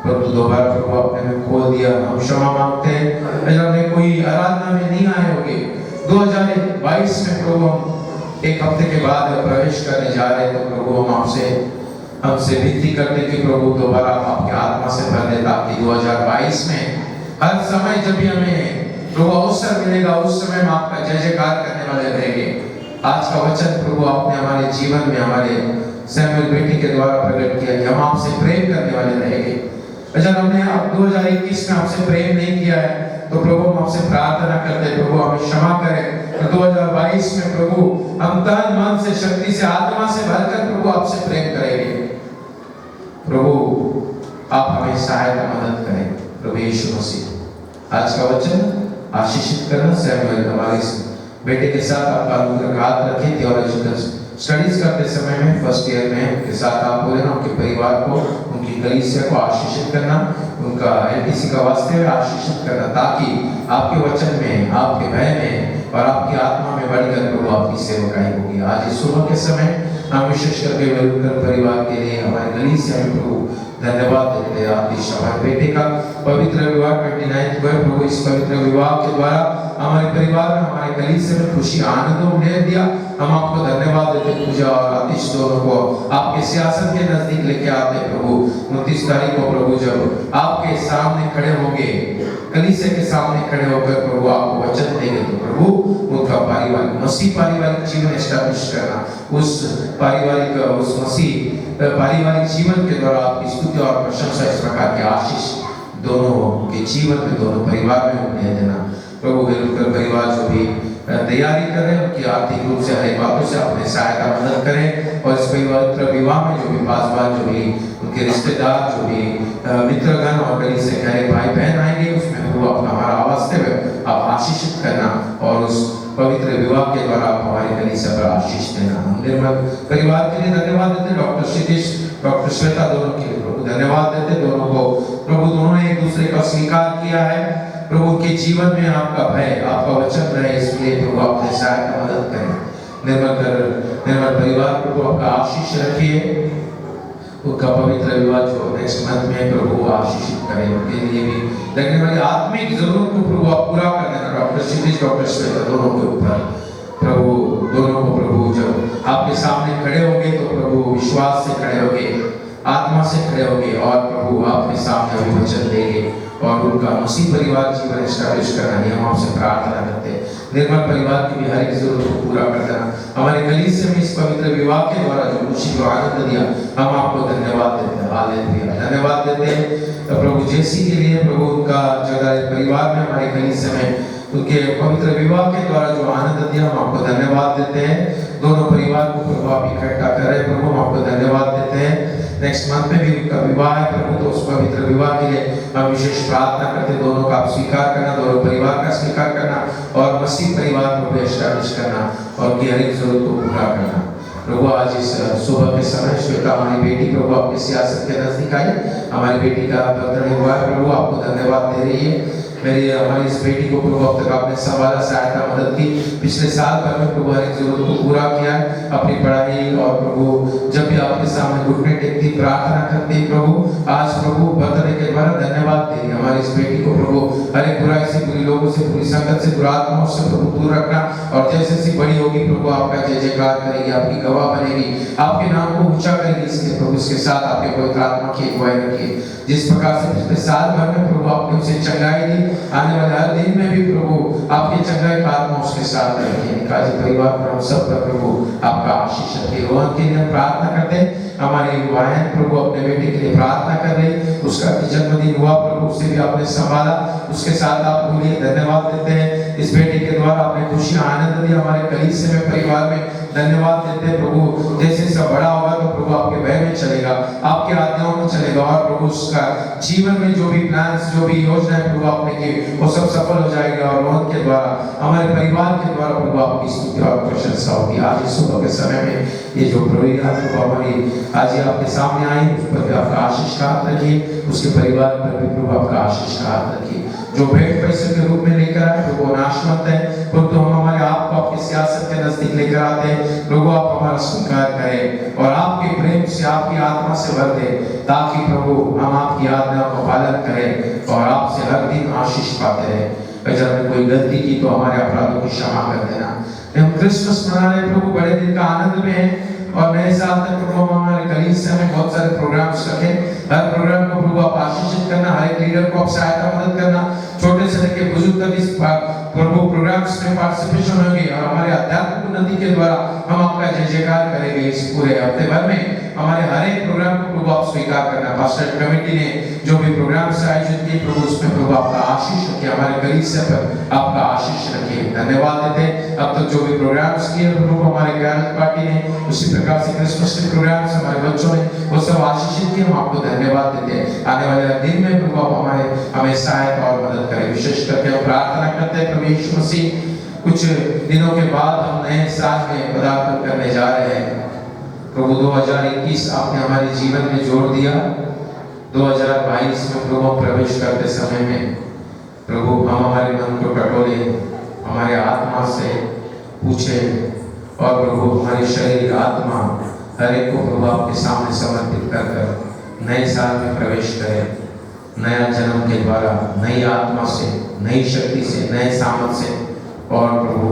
परंतु दोबारा प्रभु आपने हमें खोल दिया। हम क्षमा मांगते हैं अगर हमने कोई आराधना में नहीं आए होंगे। 2022 में प्रभु हम एक हफ्ते के बाद प्रवेश करने जा रहे हैं तो प्रभु हम हमसे विनती करते कि प्रभु दोबारा आपके आत्मा से भर दे, ताकि 2022 में हर समय जब भी हमें प्रभु अवसर मिलेगा उस समय हम आपका जय जयकार करने वाले रहेंगे। आज का वचन प्रभु आपने हमारे जीवन में हमारे सैमुअल बेटी के द्वारा प्रकट किया कि हम आपसे प्रेम करने वाले रहेंगे। अगर हमने 2021 में आपसे प्रेम नहीं किया है तो प्रभु हम आपसे प्रार्थना करते प्रभु हमें क्षमा करें। तो 2022 में प्रभु हम तन मन से, शक्ति से, आत्मा से भरकर प्रभु आपसे प्रेम करेंगे। प्रभु आप हमें सहायता, मदद करें। प्रभु यीशु मसीह आज का वचन आशीषित करना। सैमुअल हमारे इस बेटे के साथ आपका अनुग्रह हाथ रखें। थियोलॉजिकल स्टडीज करते समय में फर्स्ट ईयर में उनके साथ आप बोले ना, उनके परिवार को, उनकी कलीसिया को आशीषित करना, उनका एलटीसी का वास्तव आशीषित करना, ताकि आपके वचन में, आपके भय में और आपकी आत्मा में बढ़कर प्रभु आपकी सेवकाई होगी। आज इस सुबह के समय हम विशेष करके वेलकर परिवार के लिए हमारे कलीसिया में प्रभु धन्यवाद देते हैं। आप इस हमारे बेटे का पवित्र विवाह 29 को प्रभु इस पवित्र विवाह के द्वारा हमारे परिवार में, हमारे कलीसिया में खुशी, आनंद और ढेर दिया। हम आपको धन्यवाद देते हैं। पूजा और आतिश दोनों को आपके सियासत के नजदीक लेके आते प्रभु। 29 तारीख को प्रभु जब आपके सामने खड़े होंगे, कलीसिया के सामने खड़े होकर प्रभु आपको वचन देंगे तो प्रभु उनका पारिवारिक जीवन एस्टैब्लिश करना, उस मसीह पारिवारिक जीवन के द्वारा आपकी स्तुति और प्रशंसा, इस प्रकार के आशीष दोनों के जीवन में, दोनों परिवार में उन्हें देना। प्रभु मिलकर परिवार जो भी तैयारी कर रहे हैं उनकी आर्थिक रूप से हर बातों से अपने सहायता मदद करें और इस पवित्र विवाह में जो भी पासवान, जो भी उनके रिश्तेदार, जो भी मित्रगण और कलीसिया के हर भाई बहन आएंगे उसमें प्रभु अपना हमारा वास्तव आप आशीषित करना और उस पवित्र विवाह के द्वारा आप हमारे कलीसिया पर आशीष देना। हम निर्मल परिवार के लिए धन्यवाद देते, डॉक्टर क्षितिज, डॉक्टर श्वेता दोनों के लिए प्रभु धन्यवाद देते। दोनों को प्रभु, दोनों ने एक दूसरे का स्वीकार किया है प्रभु के जीवन में आपका भय, आपका वचन रहे, इसलिए प्रभु अपने सहायता मदद करें। निर्मल परिवार प्रभु आपका आशीष रखिए। उनका पवित्र विवाह जो नेक्स्ट मंथ में प्रभु आशीषित करें, उनके लिए भी लगने वाली आत्मिक जरूरत को प्रभु आप पूरा कर देना। डॉक्टर क्षितिज, डॉक्टर श्वेता दोनों के ऊपर प्रभु, दोनों को प्रभु जब आपके सामने खड़े होंगे तो प्रभु विश्वास से खड़े होंगे, आत्मा से खड़े होंगे और प्रभु आपके सामने अभिवचन देंगे और उनका मसीह परिवार जीवन एस्टैब्लिश करना ही हम आपसे प्रार्थना करते हैं। निर्मल परिवार की भी हर एक जरूरत को पूरा कर देना। हमारे कलीसिया में इस पवित्र विवाह के द्वारा जो खुशी, जो आनंद दिया, हम आपको धन्यवाद देते हैं। हालेलुया, धन्यवाद देते हैं प्रभु जेसी के लिए, प्रभु उनका जगह परिवार में, हमारे कलीसिया में उनके पवित्र विवाह के द्वारा जो आनंद दिया, हम आपको धन्यवाद देते हैं। दोनों परिवार को प्रभु आप इकट्ठा कर रहे हैं, प्रभु हम आपको धन्यवाद देते हैं। नेक्स्ट मंथ में भी उनका विवाह है प्रभु, तो उस पवित्र विवाह के लिए हम विशेष प्रार्थना करते हैं। दोनों का आप स्वीकार करना, दोनों परिवार का स्वीकार करना और मसीह परिवार को एस्टैब्लिश करना और उनकी हर एक जरूरत को पूरा करना। प्रभु आज इस सुबह के समय श्वेता हमारी बेटी प्रभु आपके सियासत के नजदीक आई, हमारी बेटी का बर्थडे हुआ है प्रभु, आपको धन्यवाद दे रही है। मेरी हमारी इस बेटी को प्रभु अब तक आपने संभाला, सहायता मदद की, पिछले साल भर में प्रभु हर एक जरूरत को पूरा किया है, अपनी पढ़ाई और प्रभु जब भी आपके सामने घुटने टेकती प्रार्थना करती प्रभु, आज प्रभु बर्थडे के द्वारा धन्यवाद दे हमारी इस बेटी को प्रभु हर एक बुराई से, बुरी लोगों से, बुरी संगत से, दुरात्माओं से प्रभु दूर रखना और जैसे जैसे बड़ी होगी प्रभु आपका जय जयकार करेगी, आपकी गवाह बनेगी, आपके नाम को ऊंचा करेगी। इसके प्रभु इसके साथ आपके पवित्र आत्मा की अगुवाई रखिए। जिस प्रकार से पिछले साल भर में प्रभु आपने उसे चंगाई दी, आने वाले हर दिन में भी प्रभु आपके चंगाई का आत्मा उसके साथ रखिए। निकाजी परिवार पर हम सब पर प्रभु आपका आशीष रखिए। रोहन के लिए हम प्रार्थना करते हैं, हमारी बहन प्रभु अपने बेटे के लिए प्रार्थना कर रही, उसका जन्मदिन हुआ प्रभु, उसे भी आपने संभाला, उसके साथ आपको लिए धन्यवाद देते हैं। इस बेटे के द्वारा आपने खुशियां आनंद दिया, हमारे कलीसिया में परिवार में धन्यवाद देते हैं प्रभु। जैसे सब बड़ा होगा तो प्रभु आपके वह में चलेगा, आपके आज्ञाओं में चलेगा और प्रभु उसका जीवन में जो भी प्लान्स, जो भी योजना है प्रभु आपने की, वो सब सफल हो जाएगा और रोहन के द्वारा, हमारे परिवार के द्वारा प्रभु आपकी स्तुति और प्रशंसा होगी। आज इस सुबह के समय में ये जो प्रभु हमारी आज ये आपके सामने आई, उस पर भी आपका आशीष का हाथ रखिए, उसके परिवार पर भी प्रभु आपका आशीष का हाथ रखिए। जो भेंट पैसे के रूप में लेकर आए प्रभु नाशवंत है, तो हम हमारे आप को आपकी सियासत के नजदीक लेकर आते हैं प्रभु, आप हमारा स्वीकार करें और आपके प्रेम से, आपकी आत्मा से भर दे, ताकि प्रभु हम आपकी आज्ञा का पालन करें और आपसे हर दिन आशीष पाते रहे। अगर हमने कोई गलती की तो हमारे अपराधों की क्षमा कर देना। हम क्रिसमस मना रहे प्रभु, बड़े दिन का आनंद में है और नए साल तक प्रभु हमारे कलीसिया में बहुत सारे प्रोग्राम्स रखे, हर प्रोग्राम को प्रभु आप आशीषित करना, हर एक लीडर को आप सहायता मदद करना, छोटे से लेकर बुजुर्ग तक इस प्रभु प्रोग्राम्स में पार्टिसिपेशन होंगे और हमारे आध्यात्मिक उन्नति के द्वारा हम आपका जय जयकार करेंगे। इस पूरे हफ्ते भर में हमारे हर एक प्रोग्राम को प्रभु आप स्वीकार करना। पास्टर कमेटी ने जो भी प्रोग्राम्स आयोजित किए प्रभु उसमें प्रभु आपका आशीष रखिए, हमारे कलीसिया पर आपका आशीष रखिए। धन्यवाद देते हैं अब तक जो भी प्रोग्राम्स किए प्रभु हमारे ज्ञान पार्टी ने, उसी प्रकार से क्रिसमस के प्रोग्राम्स हमारे बच्चों ने वो सब आशीषित किए, हम आपको धन्यवाद देते हैं। आने वाले दिन में प्रभु आप हमें सहायता और मदद करें। विशेष करके हम प्रार्थना करते हैं प्रभु यीशु मसीह, कुछ दिनों के बाद हम नए साल में पदार्पण करने जा रहे हैं प्रभु। 2021 आपने हमारे जीवन में जोड़ दिया, 2022 में प्रभु प्रवेश करते समय में प्रभु हम हमारे मन को टटोले, हमारे आत्मा से पूछे और प्रभु हमारी शरीर आत्मा हर एक को प्रभु आपके सामने समर्पित कर नए साल में प्रवेश करें, नया जन्म के द्वारा, नई आत्मा से, नई शक्ति से, नए सामर्थ से और प्रभु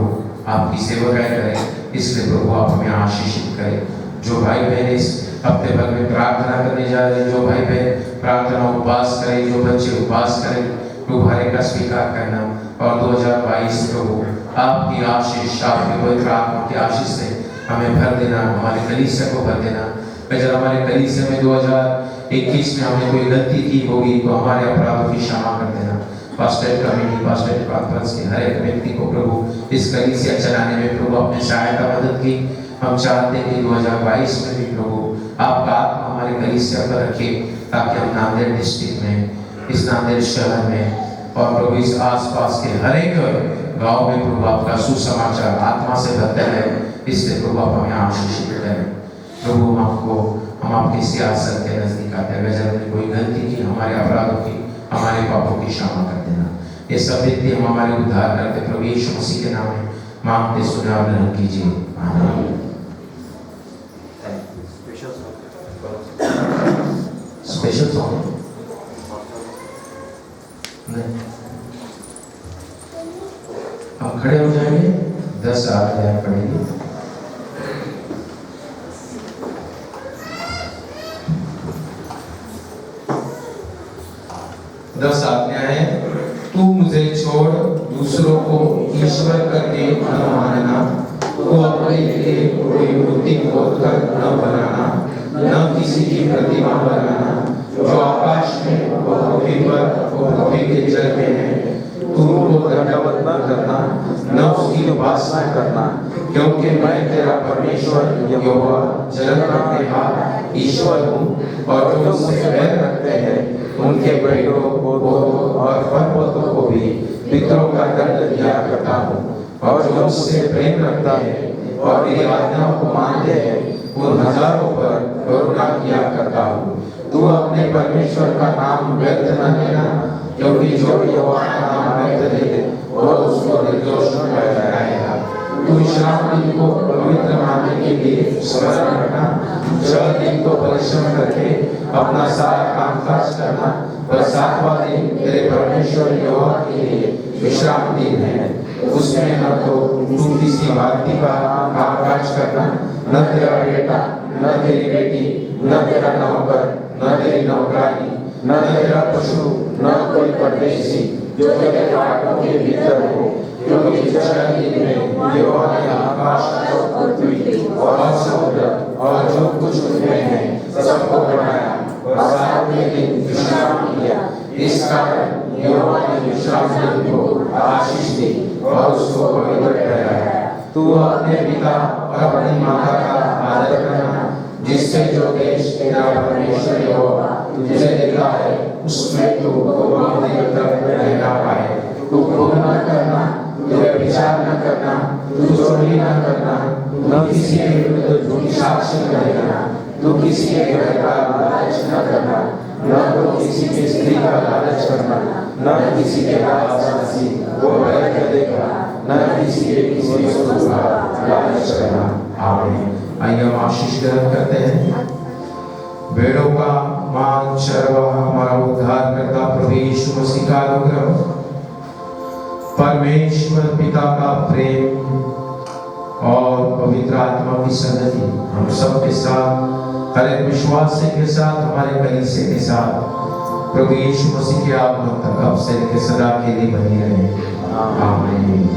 आपकी सेवकाई करें। इसलिए प्रभु आप हमें आशीषित करें। जो भाई बहन इस हफ्ते भर में प्रार्थना करने जा रहे हैं, जो भाई बहन प्रार्थना उपवास करें, जो बच्चे उपवास करें, प्रभु हर एक का स्वीकार करना और 2022 प्रभु आपकी आशीष, आपके पवित्र आत्मा की आशीष से हमें भर देना, हमारे कलीसिया को भर देना। अगर हमारे कलीसिया में 2021 में हमने कोई गलती की होगी तो हमारे अपराधों की क्षमा कर देना। पास्टर कमेटी, पास्टर कॉन्फ्रेंस के हर एक व्यक्ति को प्रभु इस कलीसिया चलाने में प्रभु अपने सहायता मदद की। हम चाहते हैं कि 2022 में भी प्रभु आपका आत्मा हमारे कलीसिया पर रखे, ताकि हम नांदेड़ डिस्ट्रिक्ट में, इस नांदेड़ शहर में और प्रभु इस आसपास के हर एक गांव में प्रभु आपका सुसमाचार आत्मा से भरते रहे। इसलिए प्रभु आप हमें आशीषित करें। प्रभु हम आपकी सियासत के नजदीक आते हैं, अगर हमने कोई गलती की, हमारे अपराधों की, हमारे पापों की क्षमा कर देना। ये सब व्यक्ति हम हमारे उद्धार करते प्रभु यीशु मसीह के नाम में मांगते, सुने और ग्रहण कीजिए। आमीन। स्पेशल सॉन्ग हम खड़े हो जाएंगे, 10 आज्ञाएं पढ़ेंगे। दस आज्ञाएं। तू मुझे छोड़ दूसरों को ईश्वर करके न मानना, तो अपने लिए कोई मूर्ति खोदकर न बनाना, न किसी की प्रतिमा बनाना जो आकाश में और पृथ्वी पर और पृथ्वी के जल में है। तू तू उनको दंडवत न करना, न उसकी उपासना करना, क्योंकि मैं तेरा परमेश्वर यहोवा जगन्नाथ ईश्वर हूँ, और जो मुझसे बैर रखते हैं उनके बेटों को और परपोतों को भी पितरों का दंड दिया करता हूँ, और जो मुझसे प्रेम रखता है और मेरी आज्ञाओं को मानते हैं उन हजारों पर करुणा किया करता हूँ। तू अपने परमेश्वर का नाम व्यर्थ न लेना, क्योंकि जो यहोवा का नाम व्यर्थ ले वह उसको निर्दोष ठहराएगा। तू विश्राम दिन को पवित्र मानने के लिए स्मरण रखना, 6 दिन को परिश्रम करके अपना सारा कामकाज करना, पर 7वां दिन तेरे परमेश्वर यहोवा के लिए विश्राम दिन है। उसमें न तो तू किसी भारती का कामकाज करना, न तेरा बेटा, न तेरी बेटी, न तेरा नौकर, न तेरी नौकरानी, न तेरा पशु, न कोई परदेशी जो तेरे फाटकों के भीतर हो, क्योंकि 6 दिन में यहोवा ने आकाश और पृथ्वी और समुद्र और जो कुछ उनमें है सबको बनाया, और 7वें दिन विश्राम किया। इस कारण यहोवा ने विश्राम दिन को आशीष दी और उसको पवित्र ठहराया। तू अपने पिता और अपनी माता का आदर करना, जिससे जो देश तेरा परमेश्वर यहोवा तुझे देता है उसमें तू बहुत दिन तक रहना पाए। तू खून न करना, तू व्यभिचार न करना, तू चोरी न करना, न किसी के विरुद्ध झूठी साक्ष्य न देना, तू किसी के घर का लालच न करना, न तो किसी की स्त्री का लालच करना, न किसी के दास-दासी को बैर करेगा, न किसी के किसी वस्तु का लालच करना। आमीन। आइए हम आशीष ग्रहण करते हैं। भेड़ों का मान चरवाहा हमारा उद्धार करता प्रभु यीशु मसीह का अनुग्रह, परमेश्वर पिता का प्रेम और पवित्र आत्मा की संगति हम सब के साथ, हर एक विश्वासी के साथ, हमारे कलीसिया के साथ प्रभु यीशु मसीह के आगमन तक अब से लेकर सदा के लिए बनी रहे। आमीन।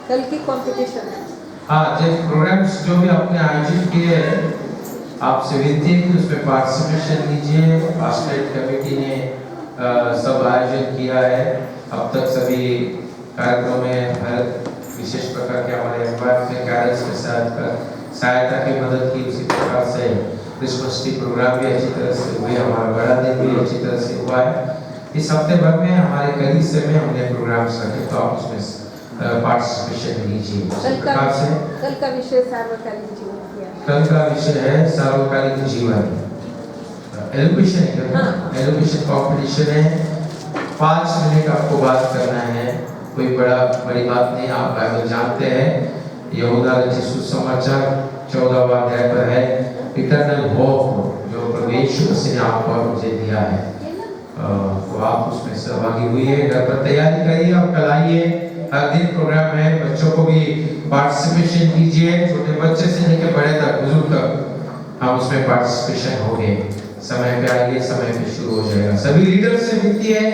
कल की कंपटीशन है। हाँ, जो प्रोग्राम्स जो भी आपने आयोजित किए हैं, आपसे विनती है कि उसमें पार्टिसिपेशन लीजिए। स्टेट कमेटी ने सब आयोजन किया है। अब तक सभी कार्यक्रमों में हर विशेष प्रकार के हमारे एम्प्लॉयज ने कैरल्स के साथ सहायता की मदद की। उसी प्रकार से क्रिसमस ट्री प्रोग्राम भी अच्छी तरह से हुए, हमारा बड़ा दिन भी अच्छी तरह से हुआ है। इस हफ्ते भर में हमारे कलीसिया में हमने प्रोग्राम्स रखे, तो आप उसमें पार्टिसिपेशन लीजिए। कल का विषय सार्वकालिक जीवन किया। कल का विषय है सार्वकालिक जीवन। एजुकेशन है, एजुकेशन कंपटीशन है। 5 मिनट आपको बात करना है, कोई बड़ी बात नहीं। आप बाइबल जानते हैं, यहूदा रचित सुसमाचार 14वां अध्याय पर है इटर्नल होप जो प्रभु यीशु मसीह ने आपको और मुझे दिया है, तो आप उसमें सहभागी हुई है। घर पर तैयारी करिए और कल आइए, हर दिन प्रोग्राम है। बच्चों को भी पार्टिसिपेशन कीजिए, छोटे बच्चे से लेकर बड़े तक, बुजुर्ग तक हम उसमें पार्टिसिपेशन होंगे। समय पे आइए, समय पे शुरू हो जाएगा। सभी लीडर्स से विनती है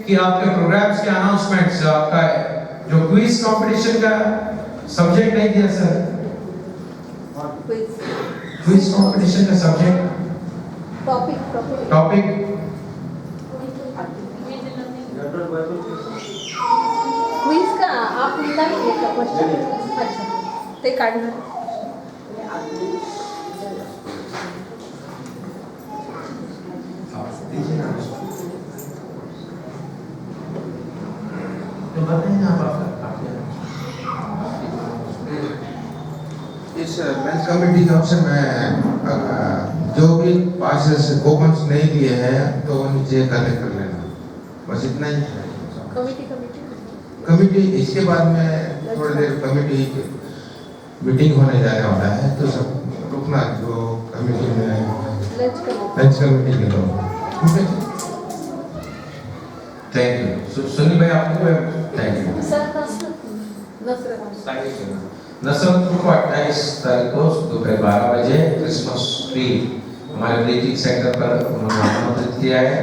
कि आपके प्रोग्राम्स के अनाउंसमेंट्स, आपका जो क्विज कंपटीशन का सब्जेक्ट नहीं दिया सर, क्विज कंपटीशन का सब्जेक्ट टॉपिक क्विज का आप उल्लेख किया का क्वेश्चन, अच्छा ते काढणार तो बताइए आप इस बेंच कमेटी की ओर से मैं जो भी पासेस कूपन्स नहीं दिए हैं तो वो नीचे कलेक्ट कर लेना, बस इतना ही है। कमेटी इसके बाद में थोड़ी देर कमेटी मीटिंग होने जाने वाला है, तो सब रुकना जो कमेटी में लंच कमेटी के लोग, ठीक है। Thank you. सुनी भाई आपको थैंक यू। नसरत को 28 तारीख को दोपहर 12 बजे क्रिसमस ट्री हमारे ब्रेकिंग सेंटर पर उन्होंने आमंत्रित किया है।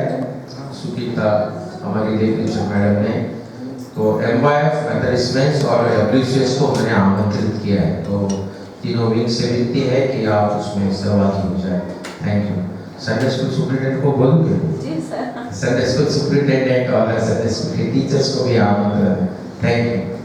सुकीता हमारी लेक्चर मैडम ने, तो MYF मेथडिस्ट मेंस और WCS को हमने आमंत्रित किया है, तो तीनों विंग से विनती है कि आप उसमें सहभागी हो जाए। Thank you. Sunday school superintendent को बोलूंगे जी सर। संडे स्कूल सुपरिटेंडेंट और संडे स्कूल के टीचर्स को भी आमंत्रण है। Thank you.